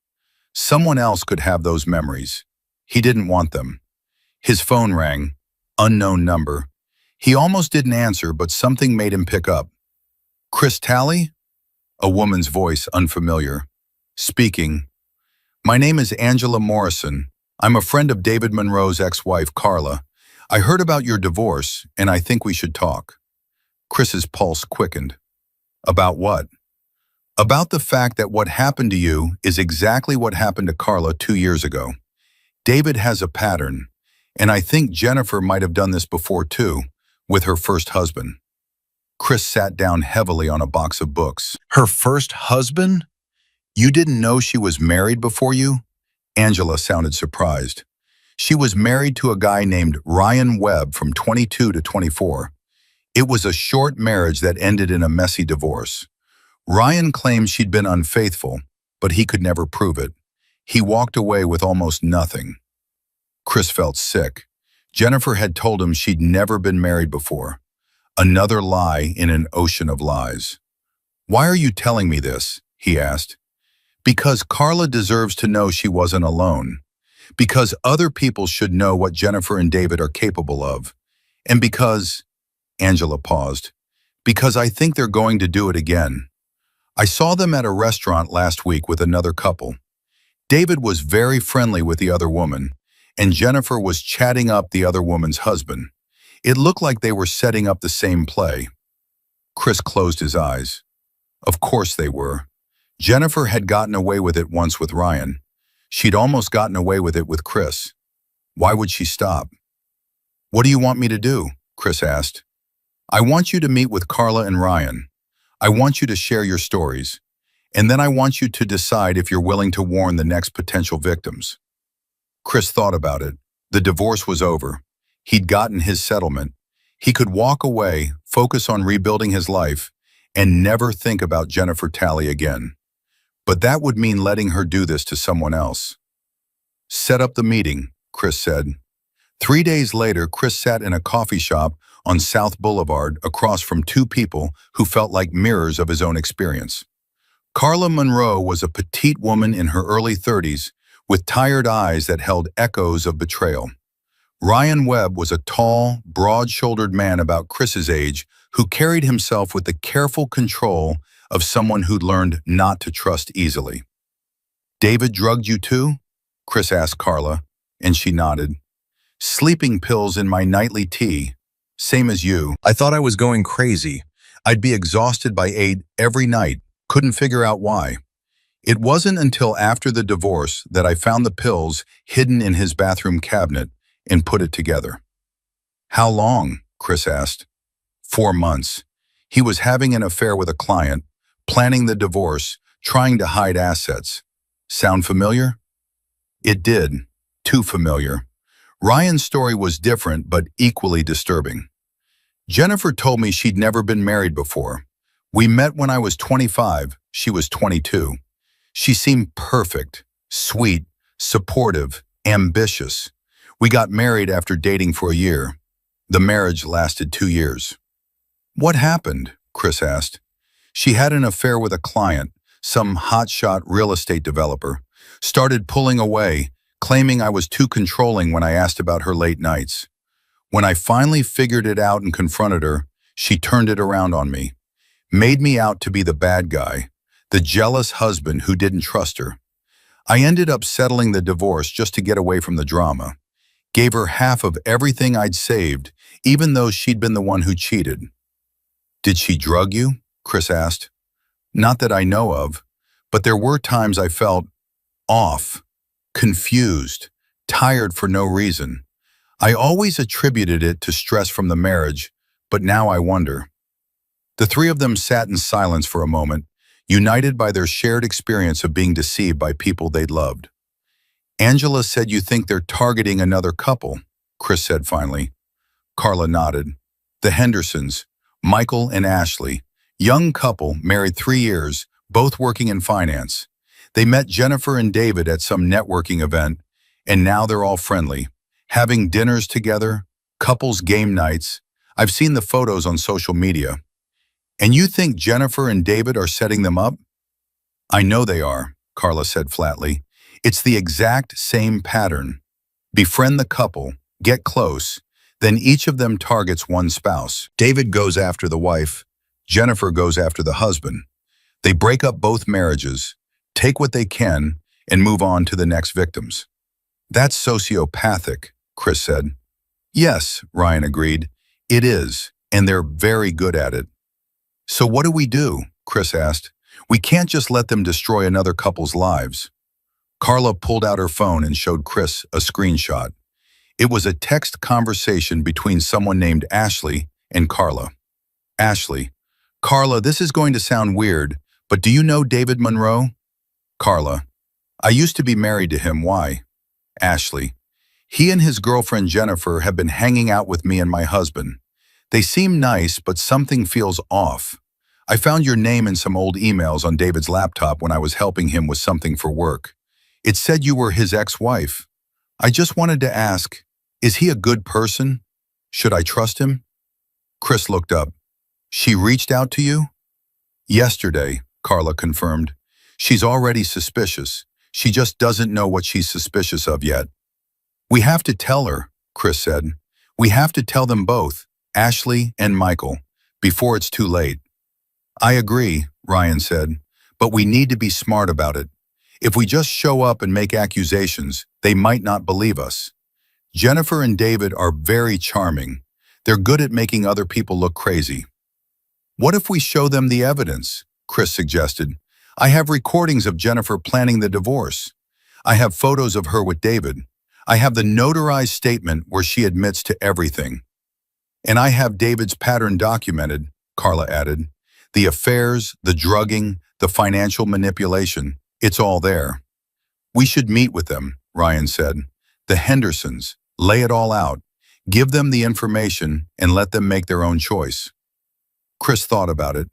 Someone else could have those memories. He didn't want them. His phone rang, unknown number. He almost didn't answer, but something made him pick up. Chris Talley? A woman's voice, unfamiliar. Speaking. My name is Angela Morrison. I'm a friend of David Monroe's ex-wife, Carla. I heard about your divorce, and I think we should talk. Chris's pulse quickened. About what? About the fact that what happened to you is exactly what happened to Carla 2 years ago. David has a pattern, and I think Jennifer might have done this before too, with her first husband. Chris sat down heavily on a box of books. Her first husband? You didn't know she was married before you? Angela sounded surprised. She was married to a guy named Ryan Webb from 22 to 24. It was a short marriage that ended in a messy divorce. Ryan claimed she'd been unfaithful, but he could never prove it. He walked away with almost nothing. Chris felt sick. Jennifer had told him she'd never been married before. Another lie in an ocean of lies. Why are you telling me this? He asked. Because Carla deserves to know she wasn't alone. Because other people should know what Jennifer and David are capable of. And because, Angela paused, because I think they're going to do it again. I saw them at a restaurant last week with another couple. David was very friendly with the other woman, and Jennifer was chatting up the other woman's husband. It looked like they were setting up the same play. Chris closed his eyes. Of course they were. Jennifer had gotten away with it once with Ryan. She'd almost gotten away with it with Chris. Why would she stop? What do you want me to do? Chris asked. I want you to meet with Carla and Ryan. I want you to share your stories. And then I want you to decide if you're willing to warn the next potential victims. Chris thought about it. The divorce was over. He'd gotten his settlement. He could walk away, focus on rebuilding his life, and never think about Jennifer Talley again. But that would mean letting her do this to someone else. Set up the meeting, Chris said. 3 days later, Chris sat in a coffee shop on South Boulevard across from two people who felt like mirrors of his own experience. Carla Monroe was a petite woman in her early 30s with tired eyes that held echoes of betrayal. Ryan Webb was a tall, broad-shouldered man about Chris's age who carried himself with the careful control of someone who'd learned not to trust easily. "David drugged you too?" Chris asked Carla, and she nodded. "Sleeping pills in my nightly tea. Same as you. I thought I was going crazy. I'd be exhausted by 8 every night. Couldn't figure out why. It wasn't until after the divorce that I found the pills hidden in his bathroom cabinet and put it together." "How long?" Chris asked. 4 months. He was having an affair with a client, planning the divorce, trying to hide assets. Sound familiar? It did. Too familiar. Ryan's story was different but equally disturbing. "Jennifer told me she'd never been married before. We met when I was 25, she was 22. She seemed perfect, sweet, supportive, ambitious. We got married after dating for a year. The marriage lasted 2 years." "What happened?" Chris asked. "She had an affair with a client, some hotshot real estate developer. Started pulling away, claiming I was too controlling when I asked about her late nights. When I finally figured it out and confronted her, she turned it around on me. Made me out to be the bad guy, the jealous husband who didn't trust her. I ended up settling the divorce just to get away from the drama. Gave her half of everything I'd saved, even though she'd been the one who cheated." "Did she drug you?" Chris asked. "Not that I know of, but there were times I felt off, confused, tired for no reason. I always attributed it to stress from the marriage, but now I wonder." The three of them sat in silence for a moment, united by their shared experience of being deceived by people they'd loved. "Angela said you think they're targeting another couple," Chris said finally. Carla nodded. "The Hendersons, Michael and Ashley, young couple, married 3 years, both working in finance. They met Jennifer and David at some networking event, and now they're all friendly, having dinners together, couples game nights. I've seen the photos on social media." "And you think Jennifer and David are setting them up?" "I know they are," Carla said flatly. "It's the exact same pattern. Befriend the couple, get close, then each of them targets one spouse. David goes after the wife, Jennifer goes after the husband. They break up both marriages, take what they can, and move on to the next victims." "That's sociopathic," Chris said. "Yes," Ryan agreed. "It is, and they're very good at it." "So what do we do?" Chris asked. "We can't just let them destroy another couple's lives." Carla pulled out her phone and showed Chris a screenshot. It was a text conversation between someone named Ashley and Carla. "Ashley: Carla, this is going to sound weird, but do you know David Monroe?" Carla: "I used to be married to him. Why?" Ashley: "He and his girlfriend Jennifer have been hanging out with me and my husband. They seem nice, but something feels off. I found your name in some old emails on David's laptop when I was helping him with something for work. It said you were his ex-wife. I just wanted to ask, is he a good person? Should I trust him?" Chris looked up. "She reached out to you?" "Yesterday," Carla confirmed. "She's already suspicious. She just doesn't know what she's suspicious of yet." "We have to tell her," Chris said. "We have to tell them both, Ashley and Michael, before it's too late." "I agree," Ryan said, "but we need to be smart about it. If we just show up and make accusations, they might not believe us. Jennifer and David are very charming. They're good at making other people look crazy." "What if we show them the evidence?" Chris suggested. "I have recordings of Jennifer planning the divorce. I have photos of her with David. I have the notarized statement where she admits to everything. And I have David's pattern documented," Carla added. "The affairs, the drugging, the financial manipulation, it's all there." "We should meet with them," Ryan said. "The Hendersons, lay it all out. Give them the information and let them make their own choice." Chris thought about it.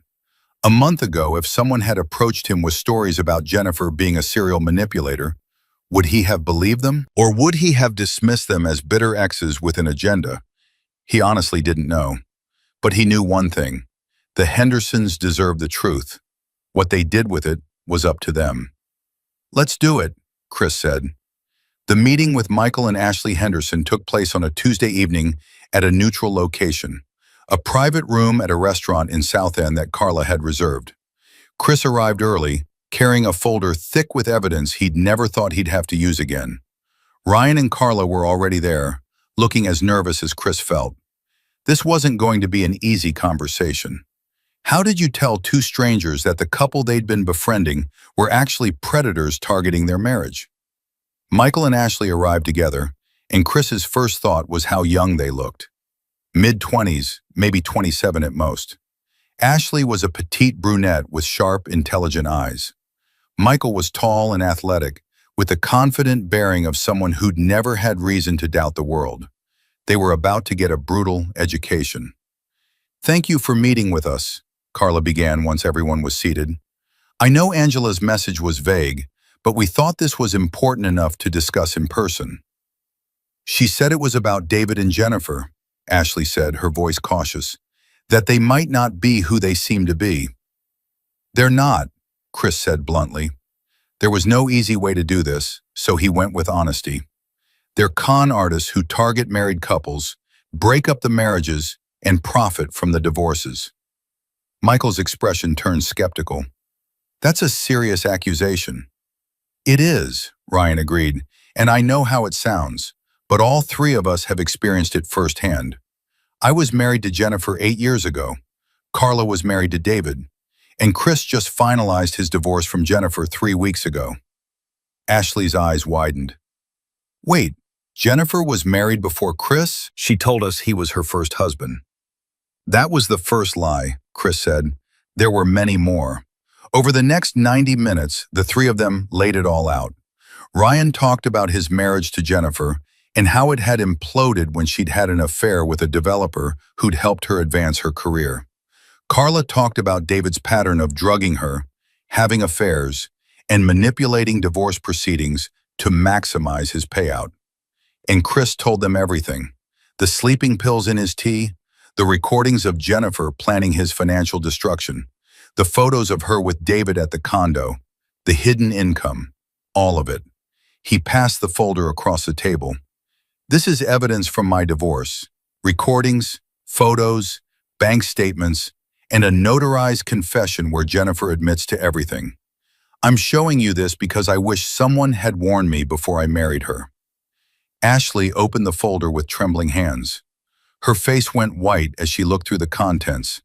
A month ago, if someone had approached him with stories about Jennifer being a serial manipulator, would he have believed them? Or would he have dismissed them as bitter exes with an agenda? He honestly didn't know. But he knew one thing: the Hendersons deserved the truth. What they did with it was up to them. "Let's do it," Chris said. The meeting with Michael and Ashley Henderson took place on a Tuesday evening at a neutral location, a private room at a restaurant in South End that Carla had reserved. Chris arrived early, carrying a folder thick with evidence he'd never thought he'd have to use again. Ryan and Carla were already there, looking as nervous as Chris felt. This wasn't going to be an easy conversation. How did you tell two strangers that the couple they'd been befriending were actually predators targeting their marriage? Michael and Ashley arrived together, and Chris's first thought was how young they looked. Mid-20s, maybe 27 at most. Ashley was a petite brunette with sharp, intelligent eyes. Michael was tall and athletic, with the confident bearing of someone who'd never had reason to doubt the world. They were about to get a brutal education. "Thank you for meeting with us," Carla began once everyone was seated. "I know Angela's message was vague, but we thought this was important enough to discuss in person." "She said it was about David and Jennifer," Ashley said, her voice cautious, "that they might not be who they seem to be." "They're not," Chris said bluntly. There was no easy way to do this, so he went with honesty. "They're con artists who target married couples, break up the marriages, and profit from the divorces." Michael's expression turned skeptical. "That's a serious accusation." "It is," Ryan agreed, "and I know how it sounds, but all three of us have experienced it firsthand. I was married to Jennifer 8 years ago. Carla was married to David, and Chris just finalized his divorce from Jennifer 3 weeks ago." Ashley's eyes widened. "Wait, Jennifer was married before Chris? She told us he was her first husband." "That was the first lie," Chris said. "There were many more." Over the next 90 minutes, the three of them laid it all out. Ryan talked about his marriage to Jennifer and how it had imploded when she'd had an affair with a developer who'd helped her advance her career. Carla talked about David's pattern of drugging her, having affairs, and manipulating divorce proceedings to maximize his payout. And Chris told them everything: the sleeping pills in his tea, the recordings of Jennifer planning his financial destruction, the photos of her with David at the condo, the hidden income, all of it. He passed the folder across the table. "This is evidence from my divorce: recordings, photos, bank statements, and a notarized confession where Jennifer admits to everything. I'm showing you this because I wish someone had warned me before I married her." Ashley opened the folder with trembling hands. Her face went white as she looked through the contents: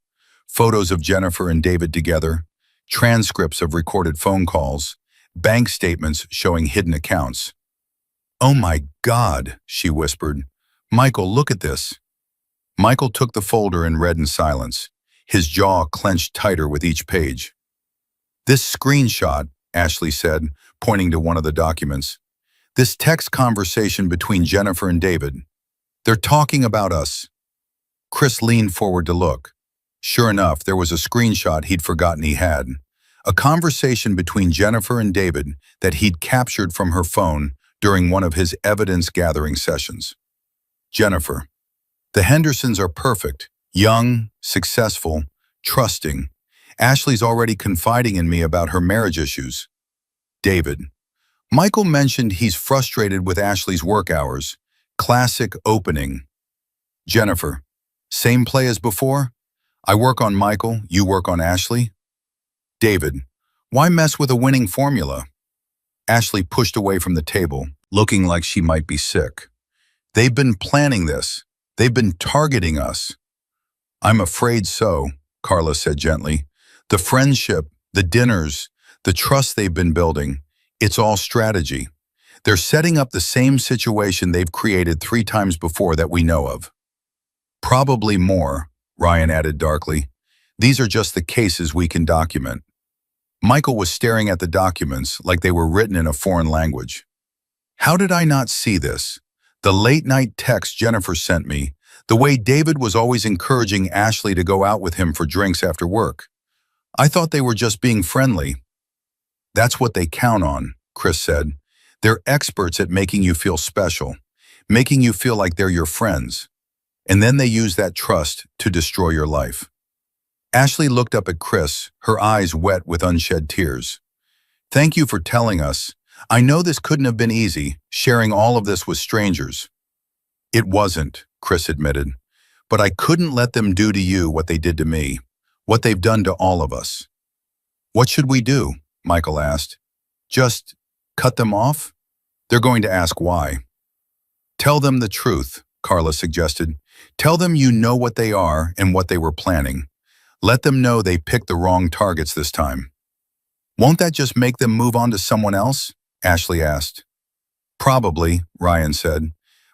photos of Jennifer and David together, transcripts of recorded phone calls, bank statements showing hidden accounts. "Oh my God," she whispered. "Michael, look at this." Michael took the folder and read in silence, his jaw clenched tighter with each page. "This screenshot," Ashley said, pointing to one of the documents. "This text conversation between Jennifer and David. They're talking about us." Chris leaned forward to look. Sure enough, there was a screenshot he'd forgotten he had. A conversation between Jennifer and David that he'd captured from her phone during one of his evidence-gathering sessions. Jennifer: "The Hendersons are perfect, young, successful, trusting. Ashley's already confiding in me about her marriage issues." David: "Michael mentioned he's frustrated with Ashley's work hours. Classic opening." Jennifer: "Same play as before? I work on Michael, you work on Ashley?" David: "Why mess with a winning formula?" Ashley pushed away from the table, looking like she might be sick. "They've been planning this. They've been targeting us." "I'm afraid so," Carla said gently. "The friendship, the dinners, the trust they've been building, it's all strategy. They're setting up the same situation they've created 3 times before that we know of." "Probably more," Ryan added darkly. "These are just the cases we can document." Michael was staring at the documents like they were written in a foreign language. "How did I not see this? The late-night text Jennifer sent me, the way David was always encouraging Ashley to go out with him for drinks after work. I thought they were just being friendly." "That's what they count on," Chris said. "They're experts at making you feel special, making you feel like they're your friends. And then they use that trust to destroy your life." Ashley looked up at Chris, her eyes wet with unshed tears. Thank you for telling us. I know this couldn't have been easy, sharing all of this with strangers. It wasn't, Chris admitted. But I couldn't let them do to you what they did to me, what they've done to all of us. What should we do? Michael asked. Just cut them off? They're going to ask why. Tell them the truth, Carla suggested. Tell them you know what they are and what they were planning. Let them know they picked the wrong targets this time. Won't that just make them move on to someone else? Ashley asked. Probably, Ryan said.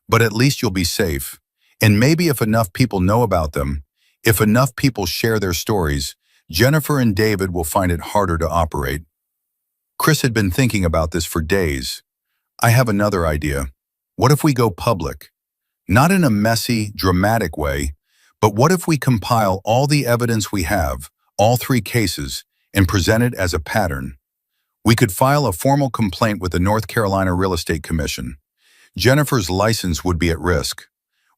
But at least you'll be safe. And maybe if enough people know about them, if enough people share their stories, Jennifer and David will find it harder to operate. Chris had been thinking about this for days. I have another idea. What if we go public? Not in a messy, dramatic way, but what if we compile all the evidence we have, all 3 cases, and present it as a pattern? We could file a formal complaint with the North Carolina Real Estate Commission. Jennifer's license would be at risk.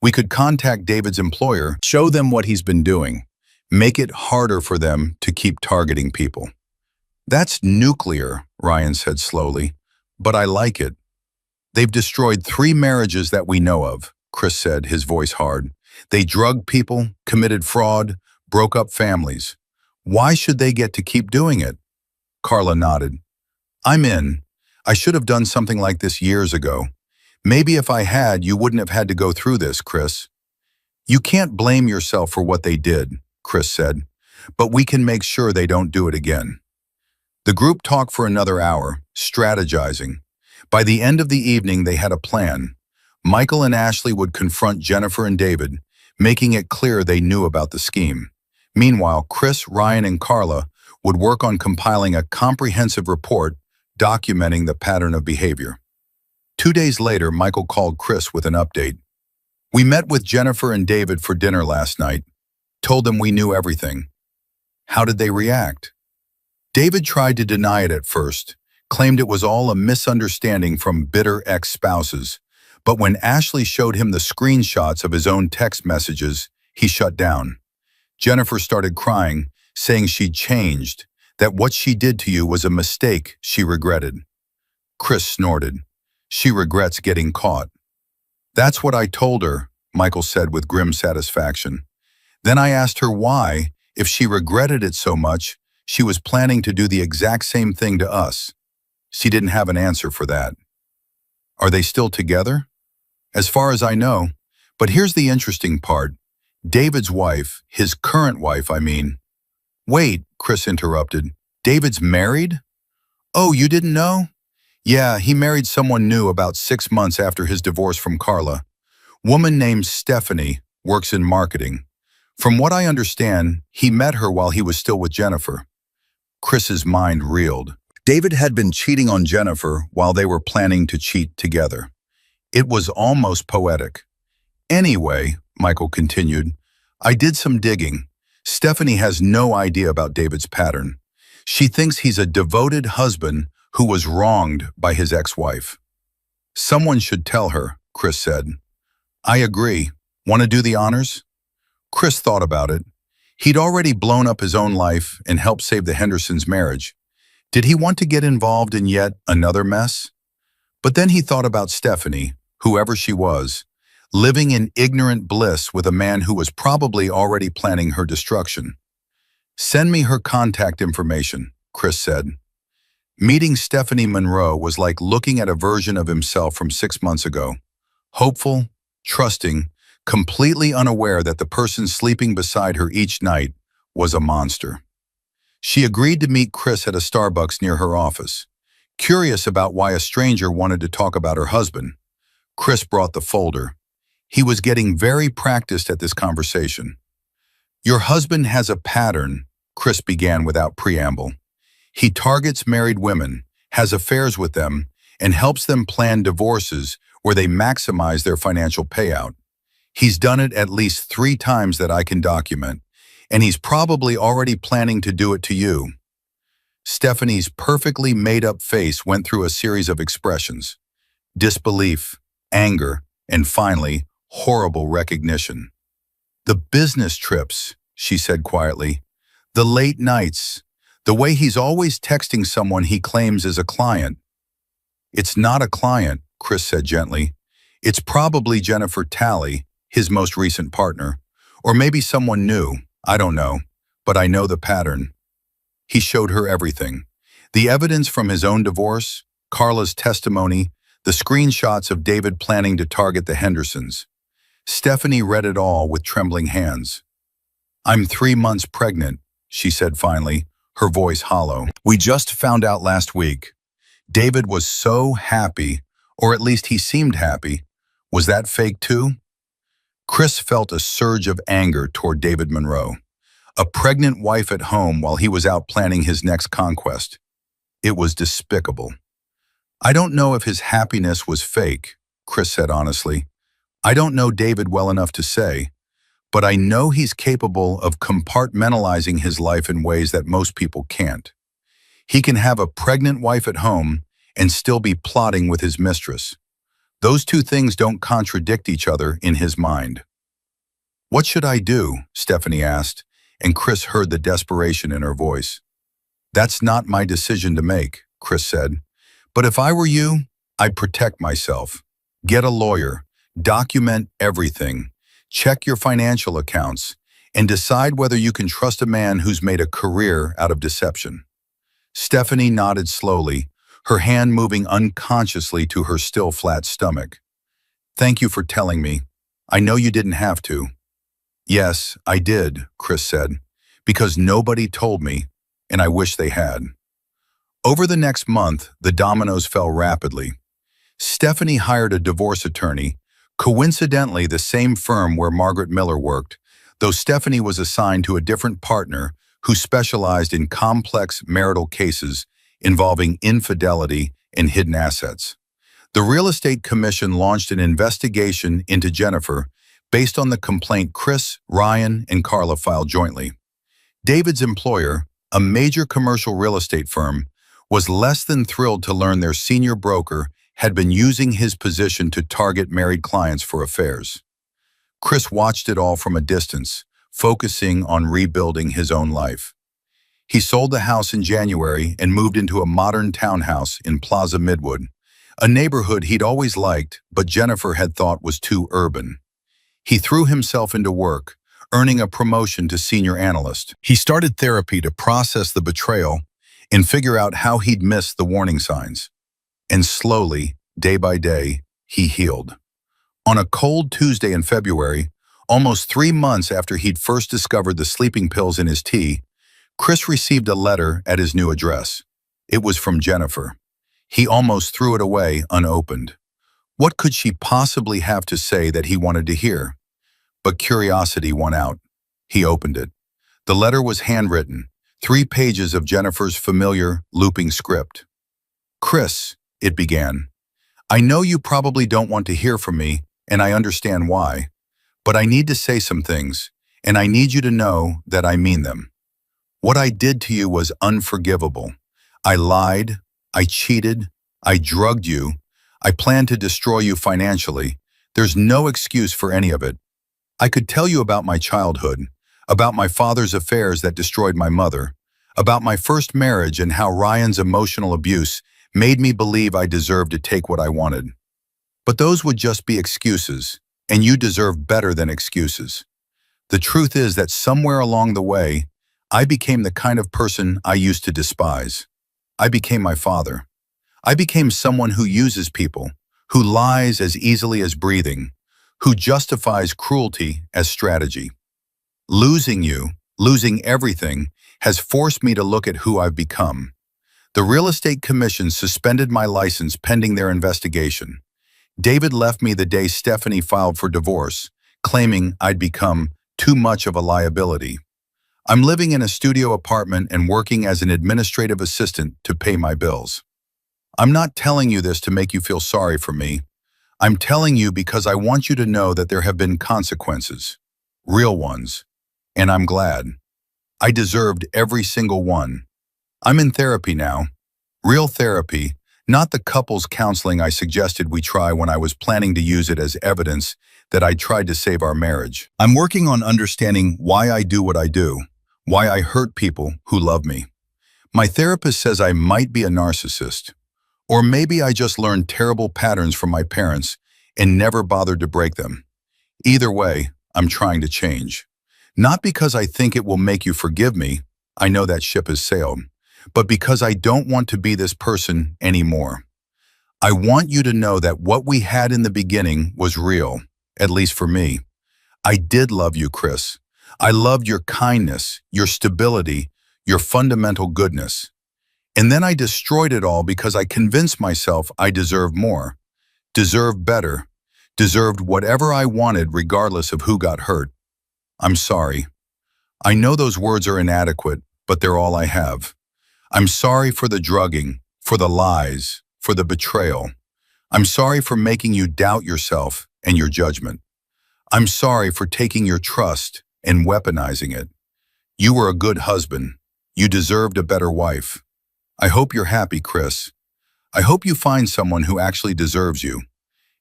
We could contact David's employer, show them what he's been doing, make it harder for them to keep targeting people. That's nuclear, Ryan said slowly, but I like it. They've destroyed 3 marriages that we know of, Chris said, his voice hard. They drugged people, committed fraud, broke up families. Why should they get to keep doing it? Carla nodded. I'm in. I should have done something like this years ago. Maybe if I had, you wouldn't have had to go through this, Chris. You can't blame yourself for what they did, Chris said, but we can make sure they don't do it again. The group talked for another hour, strategizing. By the end of the evening, they had a plan. Michael and Ashley would confront Jennifer and David, making it clear they knew about the scheme. Meanwhile, Chris, Ryan, and Carla would work on compiling a comprehensive report documenting the pattern of behavior. 2 days later, Michael called Chris with an update. We met with Jennifer and David for dinner last night, told them we knew everything. How did they react? David tried to deny it at first, claimed it was all a misunderstanding from bitter ex-spouses, but when Ashley showed him the screenshots of his own text messages, he shut down. Jennifer started crying, saying she'd changed, that what she did to you was a mistake she regretted. Chris snorted. She regrets getting caught. That's what I told her, Michael said with grim satisfaction. Then I asked her why, if she regretted it so much, she was planning to do the exact same thing to us. She didn't have an answer for that. Are they still together? As far as I know. But here's the interesting part. David's wife, his current wife, I mean. Wait, Chris interrupted. David's married? Oh, you didn't know? Yeah, he married someone new about 6 months after his divorce from Carla. Woman named Stephanie, works in marketing. From what I understand, he met her while he was still with Jennifer. Chris's mind reeled. David had been cheating on Jennifer while they were planning to cheat together. It was almost poetic. Anyway, Michael continued, I did some digging. Stephanie has no idea about David's pattern. She thinks he's a devoted husband who was wronged by his ex-wife. Someone should tell her, Chris said. I agree. Want to do the honors? Chris thought about it. He'd already blown up his own life and helped save the Hendersons' marriage. Did he want to get involved in yet another mess? But then he thought about Stephanie, whoever she was, living in ignorant bliss with a man who was probably already planning her destruction. Send me her contact information, Chris said. Meeting Stephanie Monroe was like looking at a version of himself from 6 months ago. Hopeful, trusting, completely unaware that the person sleeping beside her each night was a monster. She agreed to meet Chris at a Starbucks near her office, curious about why a stranger wanted to talk about her husband. Chris brought the folder. He was getting very practiced at this conversation. Your husband has a pattern, Chris began without preamble. He targets married women, has affairs with them, and helps them plan divorces where they maximize their financial payout. He's done it at least 3 times that I can document, and he's probably already planning to do it to you. Stephanie's perfectly made-up face went through a series of expressions. Disbelief, anger, and finally, horrible recognition. The business trips, she said quietly. The late nights. The way he's always texting someone he claims is a client. It's not a client, Chris said gently. It's probably Jennifer Talley, his most recent partner. Or maybe someone new, I don't know. But I know the pattern. He showed her everything. The evidence from his own divorce, Carla's testimony, the screenshots of David planning to target the Hendersons. Stephanie read it all with trembling hands. "I'm 3 months pregnant," she said finally, her voice hollow. "We just found out last week." David was so happy, or at least he seemed happy. Was that fake too? Chris felt a surge of anger toward David Monroe. A pregnant wife at home while he was out planning his next conquest. It was despicable. "I don't know if his happiness was fake," Chris said honestly. "I don't know David well enough to say, but I know he's capable of compartmentalizing his life in ways that most people can't. He can have a pregnant wife at home and still be plotting with his mistress. Those two things don't contradict each other in his mind." "What should I do?" Stephanie asked, and Chris heard the desperation in her voice. "That's not my decision to make," Chris said. "But if I were you, I'd protect myself. Get a lawyer, document everything, check your financial accounts, and decide whether you can trust a man who's made a career out of deception." Stephanie nodded slowly, her hand moving unconsciously to her still flat stomach. "Thank you for telling me. I know you didn't have to." "Yes, I did," Chris said, "because nobody told me, and I wish they had." Over the next month, the dominoes fell rapidly. Stephanie hired a divorce attorney, coincidentally the same firm where Margaret Miller worked, though Stephanie was assigned to a different partner who specialized in complex marital cases involving infidelity and hidden assets. The Real Estate Commission launched an investigation into Jennifer based on the complaint Chris, Ryan, and Carla filed jointly. David's employer, a major commercial real estate firm, was less than thrilled to learn their senior broker had been using his position to target married clients for affairs. Chris watched it all from a distance, focusing on rebuilding his own life. He sold the house in January and moved into a modern townhouse in Plaza Midwood, a neighborhood he'd always liked but Jennifer had thought was too urban. He threw himself into work, earning a promotion to senior analyst. He started therapy to process the betrayal and figure out how he'd missed the warning signs. And slowly, day by day, he healed. On a cold Tuesday in February, almost 3 months after he'd first discovered the sleeping pills in his tea, Chris received a letter at his new address. It was from Jennifer. He almost threw it away unopened. What could she possibly have to say that he wanted to hear? But curiosity won out. He opened it. The letter was handwritten, 3 pages of Jennifer's familiar, looping script. "Chris," it began, "I know you probably don't want to hear from me, and I understand why. But I need to say some things, and I need you to know that I mean them. What I did to you was unforgivable. I lied, I cheated, I drugged you, I planned to destroy you financially. There's no excuse for any of it. I could tell you about my childhood, about my father's affairs that destroyed my mother, about my first marriage and how Ryan's emotional abuse made me believe I deserved to take what I wanted. But those would just be excuses, and you deserve better than excuses. The truth is that somewhere along the way, I became the kind of person I used to despise. I became my father. I became someone who uses people, who lies as easily as breathing, who justifies cruelty as strategy. Losing you, losing everything, has forced me to look at who I've become. The Real Estate Commission suspended my license pending their investigation. David left me the day Stephanie filed for divorce, claiming I'd become too much of a liability. I'm living in a studio apartment and working as an administrative assistant to pay my bills. I'm not telling you this to make you feel sorry for me. I'm telling you because I want you to know that there have been consequences, real ones, and I'm glad. I deserved every single one. I'm in therapy now, real therapy, not the couples counseling I suggested we try when I was planning to use it as evidence that I tried to save our marriage. I'm working on understanding why I do what I do, Why I hurt people who love me. My therapist says I might be a narcissist. Or maybe I just learned terrible patterns from my parents and never bothered to break them. Either way, I'm trying to change. Not because I think it will make you forgive me, I know that ship has sailed, but because I don't want to be this person anymore. I want you to know that what we had in the beginning was real, at least for me. I did love you, Chris. I loved your kindness, your stability, your fundamental goodness. And then I destroyed it all because I convinced myself I deserved more, deserved better, deserved whatever I wanted regardless of who got hurt. I'm sorry. I know those words are inadequate, but they're all I have. I'm sorry for the drugging, for the lies, for the betrayal. I'm sorry for making you doubt yourself and your judgment. I'm sorry for taking your trust and weaponizing it. You were a good husband. You deserved a better wife. I hope you're happy, Chris. I hope you find someone who actually deserves you.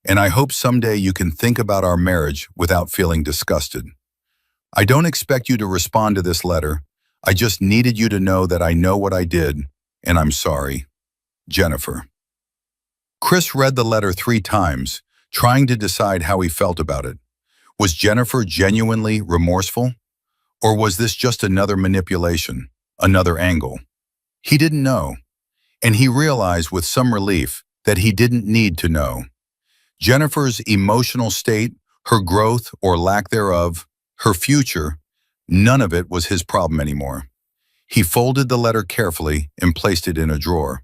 And I hope someday you can think about our marriage without feeling disgusted. I don't expect you to respond to this letter. I just needed you to know that I know what I did, and I'm sorry. Jennifer. Chris read the letter 3 times, trying to decide how he felt about it. Was Jennifer genuinely remorseful? Or was this just another manipulation, another angle? He didn't know, and he realized with some relief that he didn't need to know. Jennifer's emotional state, her growth or lack thereof, her future, none of it was his problem anymore. He folded the letter carefully and placed it in a drawer.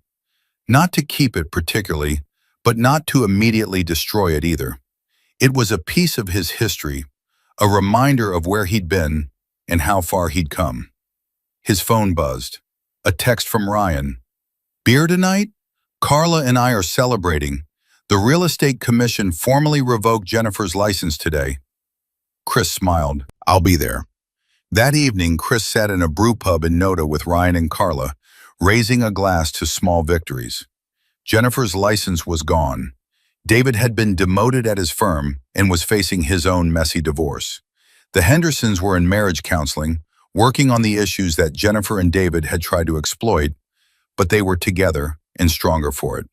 Not to keep it particularly, but not to immediately destroy it either. It was a piece of his history, a reminder of where he'd been and how far he'd come. His phone buzzed. A text from Ryan. Beer tonight? Carla and I are celebrating. The real estate commission formally revoked Jennifer's license today. Chris smiled. I'll be there. That evening, Chris sat in a brew pub in Noda with Ryan and Carla, raising a glass to small victories. Jennifer's license was gone. David had been demoted at his firm and was facing his own messy divorce. The Hendersons were in marriage counseling, working on the issues that Jennifer and David had tried to exploit, but they were together and stronger for it.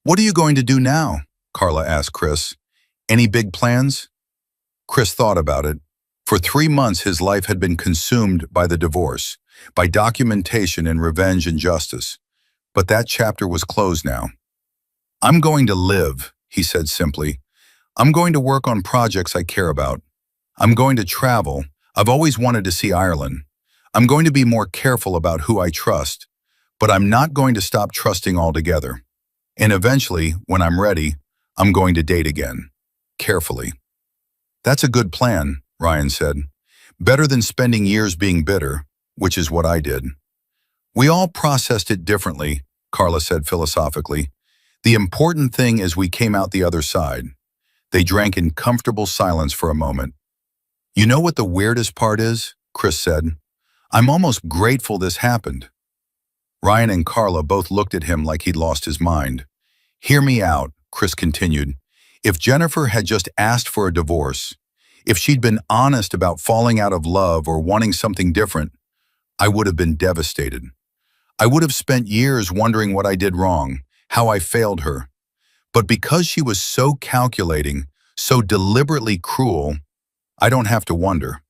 What are you going to do now? Carla asked Chris. Any big plans? Chris thought about it. For 3 months, his life had been consumed by the divorce, by documentation and revenge and justice. But that chapter was closed now. I'm going to live, he said simply. I'm going to work on projects I care about. I'm going to travel. I've always wanted to see Ireland. I'm going to be more careful about who I trust, but I'm not going to stop trusting altogether. And eventually, when I'm ready, I'm going to date again. Carefully. That's a good plan, Ryan said. Better than spending years being bitter, which is what I did. We all processed it differently, Carla said philosophically. The important thing is we came out the other side. They drank in comfortable silence for a moment. You know what the weirdest part is? Chris said. I'm almost grateful this happened. Ryan and Carla both looked at him like he'd lost his mind. Hear me out, Chris continued. If Jennifer had just asked for a divorce, if she'd been honest about falling out of love or wanting something different, I would have been devastated. I would have spent years wondering what I did wrong, how I failed her. But because she was so calculating, so deliberately cruel, I don't have to wonder.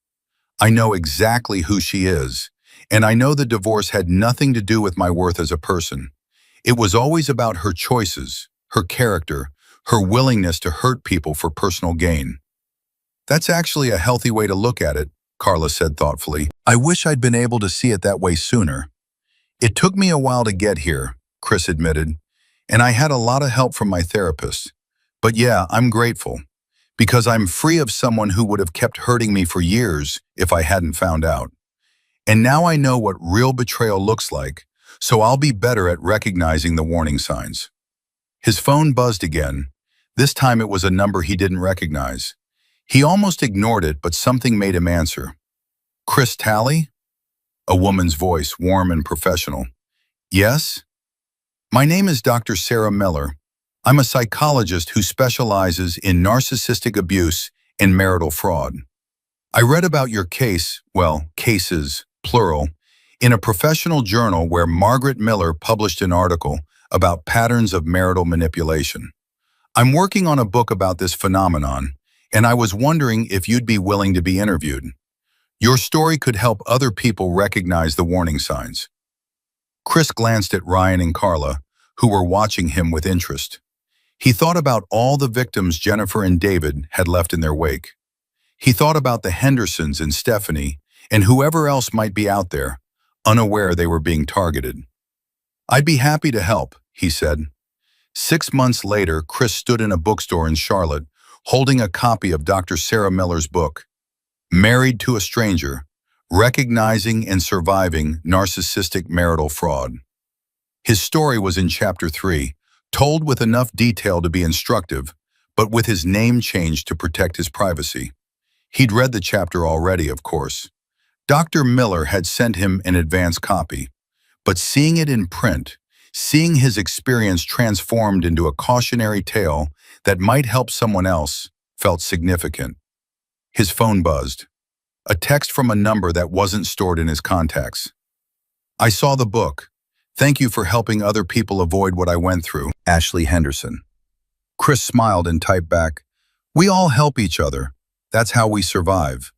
I know exactly who she is, and I know the divorce had nothing to do with my worth as a person. It was always about her choices, her character, her willingness to hurt people for personal gain. That's actually a healthy way to look at it, Carla said thoughtfully. I wish I'd been able to see it that way sooner. It took me a while to get here, Chris admitted, and I had a lot of help from my therapist. But yeah, I'm grateful. Because I'm free of someone who would have kept hurting me for years if I hadn't found out. And now I know what real betrayal looks like, so I'll be better at recognizing the warning signs. His phone buzzed again. This time it was a number he didn't recognize. He almost ignored it, but something made him answer. Chris Talley? A woman's voice, warm and professional. Yes? My name is Dr. Sarah Miller. I'm a psychologist who specializes in narcissistic abuse and marital fraud. I read about your case, well, cases, plural, in a professional journal where Margaret Miller published an article about patterns of marital manipulation. I'm working on a book about this phenomenon, and I was wondering if you'd be willing to be interviewed. Your story could help other people recognize the warning signs. Chris glanced at Ryan and Carla, who were watching him with interest. He thought about all the victims Jennifer and David had left in their wake. He thought about the Hendersons and Stephanie, and whoever else might be out there, unaware they were being targeted. "I'd be happy to help," he said. 6 months later, Chris stood in a bookstore in Charlotte, holding a copy of Dr. Sarah Miller's book, Married to a Stranger, Recognizing and Surviving Narcissistic Marital Fraud. His story was in Chapter 3, told with enough detail to be instructive, but with his name changed to protect his privacy. He'd read the chapter already, of course. Dr. Miller had sent him an advance copy, but seeing it in print, seeing his experience transformed into a cautionary tale that might help someone else, felt significant. His phone buzzed. A text from a number that wasn't stored in his contacts. "I saw the book. Thank you for helping other people avoid what I went through. Ashley Henderson." Chris smiled and typed back, "We all help each other. That's how we survive."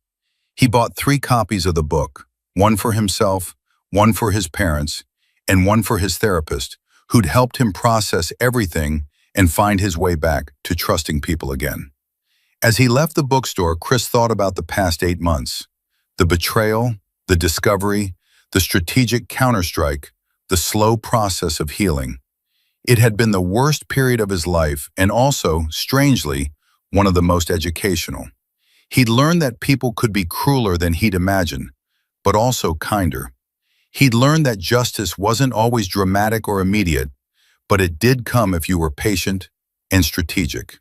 He bought 3 copies of the book, one for himself, one for his parents, and one for his therapist, who'd helped him process everything and find his way back to trusting people again. As he left the bookstore, Chris thought about the past 8 months. The betrayal, the discovery, the strategic counterstrike, the slow process of healing. It had been the worst period of his life and also, strangely, one of the most educational. He'd learned that people could be crueler than he'd imagined, but also kinder. He'd learned that justice wasn't always dramatic or immediate, but it did come if you were patient and strategic.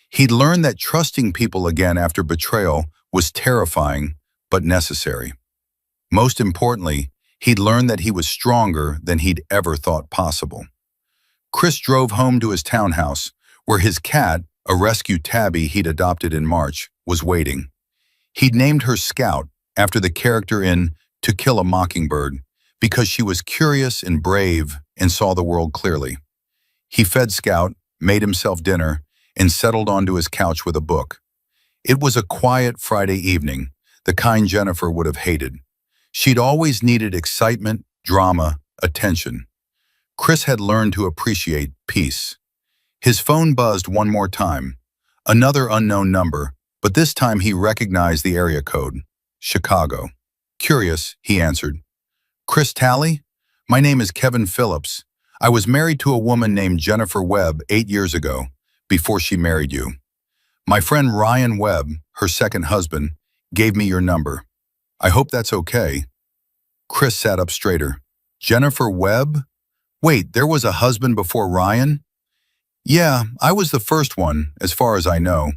He'd learned that trusting people again after betrayal was terrifying, but necessary. Most importantly, he'd learned that he was stronger than he'd ever thought possible. Chris drove home to his townhouse, where his cat, a rescue tabby he'd adopted in March, was waiting. He'd named her Scout after the character in To Kill a Mockingbird because she was curious and brave and saw the world clearly. He fed Scout, made himself dinner, and settled onto his couch with a book. It was a quiet Friday evening, the kind Jennifer would have hated. She'd always needed excitement, drama, attention. Chris had learned to appreciate peace. His phone buzzed one more time. Another unknown number, but this time he recognized the area code. Chicago. "Curious," he answered. "Chris Talley? My name is Kevin Phillips. I was married to a woman named Jennifer Webb 8 years ago, before she married you. My friend Ryan Webb, her second husband, gave me your number. I hope that's okay." Chris sat up straighter. "Jennifer Webb? Wait, there was a husband before Ryan?" "Yeah, I was the first one, as far as I know.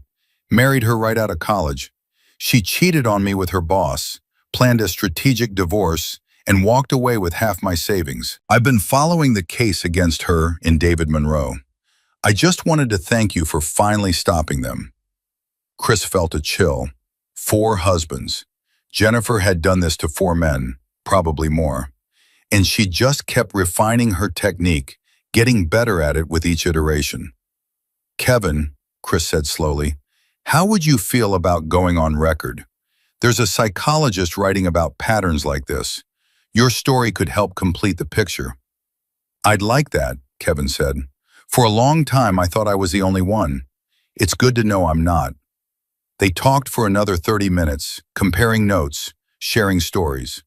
Married her right out of college. She cheated on me with her boss, planned a strategic divorce, and walked away with half my savings. I've been following the case against her and David Monroe. I just wanted to thank you for finally stopping them." Chris felt a chill. 4 husbands. Jennifer had done this to 4 men, probably more. And she just kept refining her technique, getting better at it with each iteration. "Kevin," Chris said slowly, "how would you feel about going on record? There's a psychologist writing about patterns like this. Your story could help complete the picture." "I'd like that," Kevin said. "For a long time I thought I was the only one. It's good to know I'm not." They talked for another 30 minutes, comparing notes, sharing stories.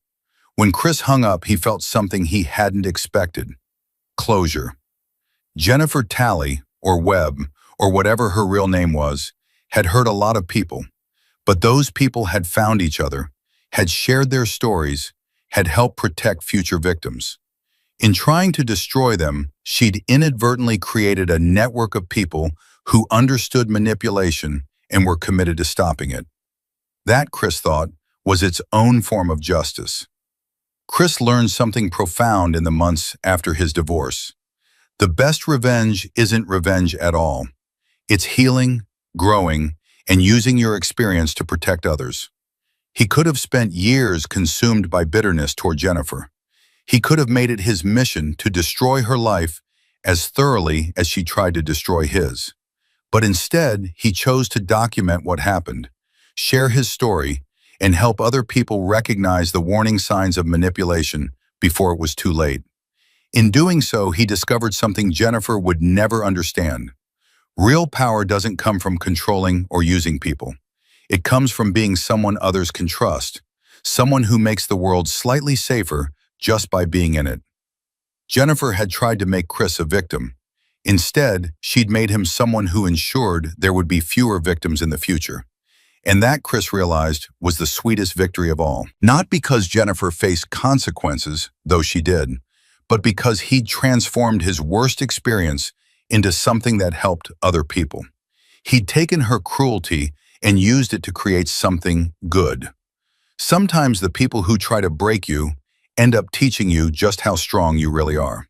When Chris hung up, he felt something he hadn't expected. Closure. Jennifer Talley, or Webb, or whatever her real name was, had hurt a lot of people. But those people had found each other, had shared their stories, had helped protect future victims. In trying to destroy them, she'd inadvertently created a network of people who understood manipulation and were committed to stopping it. That, Chris thought, was its own form of justice. Chris learned something profound in the months after his divorce. The best revenge isn't revenge at all. It's healing, growing, and using your experience to protect others. He could have spent years consumed by bitterness toward Jennifer. He could have made it his mission to destroy her life as thoroughly as she tried to destroy his. But instead, he chose to document what happened, share his story, and help other people recognize the warning signs of manipulation before it was too late. In doing so, he discovered something Jennifer would never understand. Real power doesn't come from controlling or using people. It comes from being someone others can trust, someone who makes the world slightly safer just by being in it. Jennifer had tried to make Chris a victim. Instead, she'd made him someone who ensured there would be fewer victims in the future. And that, Chris realized, was the sweetest victory of all. Not because Jennifer faced consequences, though she did, but because he'd transformed his worst experience into something that helped other people. He'd taken her cruelty and used it to create something good. Sometimes the people who try to break you end up teaching you just how strong you really are.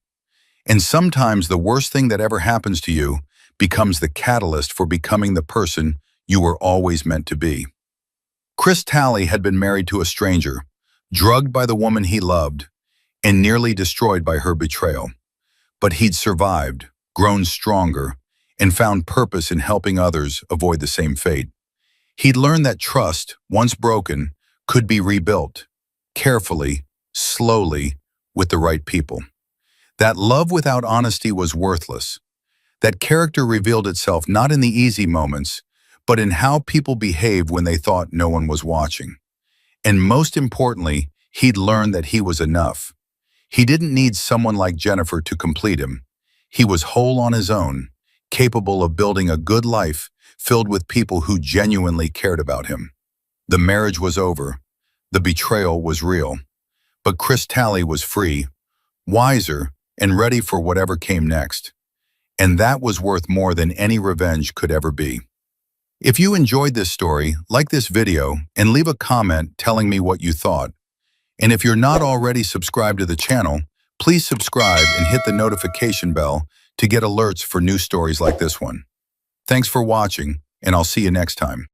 And sometimes the worst thing that ever happens to you becomes the catalyst for becoming the person you were always meant to be. Chris Talley had been married to a stranger, drugged by the woman he loved, and nearly destroyed by her betrayal. But he'd survived, grown stronger, and found purpose in helping others avoid the same fate. He'd learned that trust, once broken, could be rebuilt, carefully, slowly, with the right people. That love without honesty was worthless. That character revealed itself not in the easy moments, but in how people behave when they thought no one was watching. And most importantly, he'd learned that he was enough. He didn't need someone like Jennifer to complete him. He was whole on his own, capable of building a good life filled with people who genuinely cared about him. The marriage was over. The betrayal was real. But Chris Talley was free, wiser, and ready for whatever came next. And that was worth more than any revenge could ever be. If you enjoyed this story, like this video and leave a comment telling me what you thought. And if you're not already subscribed to the channel, please subscribe and hit the notification bell to get alerts for new stories like this one. Thanks for watching, and I'll see you next time.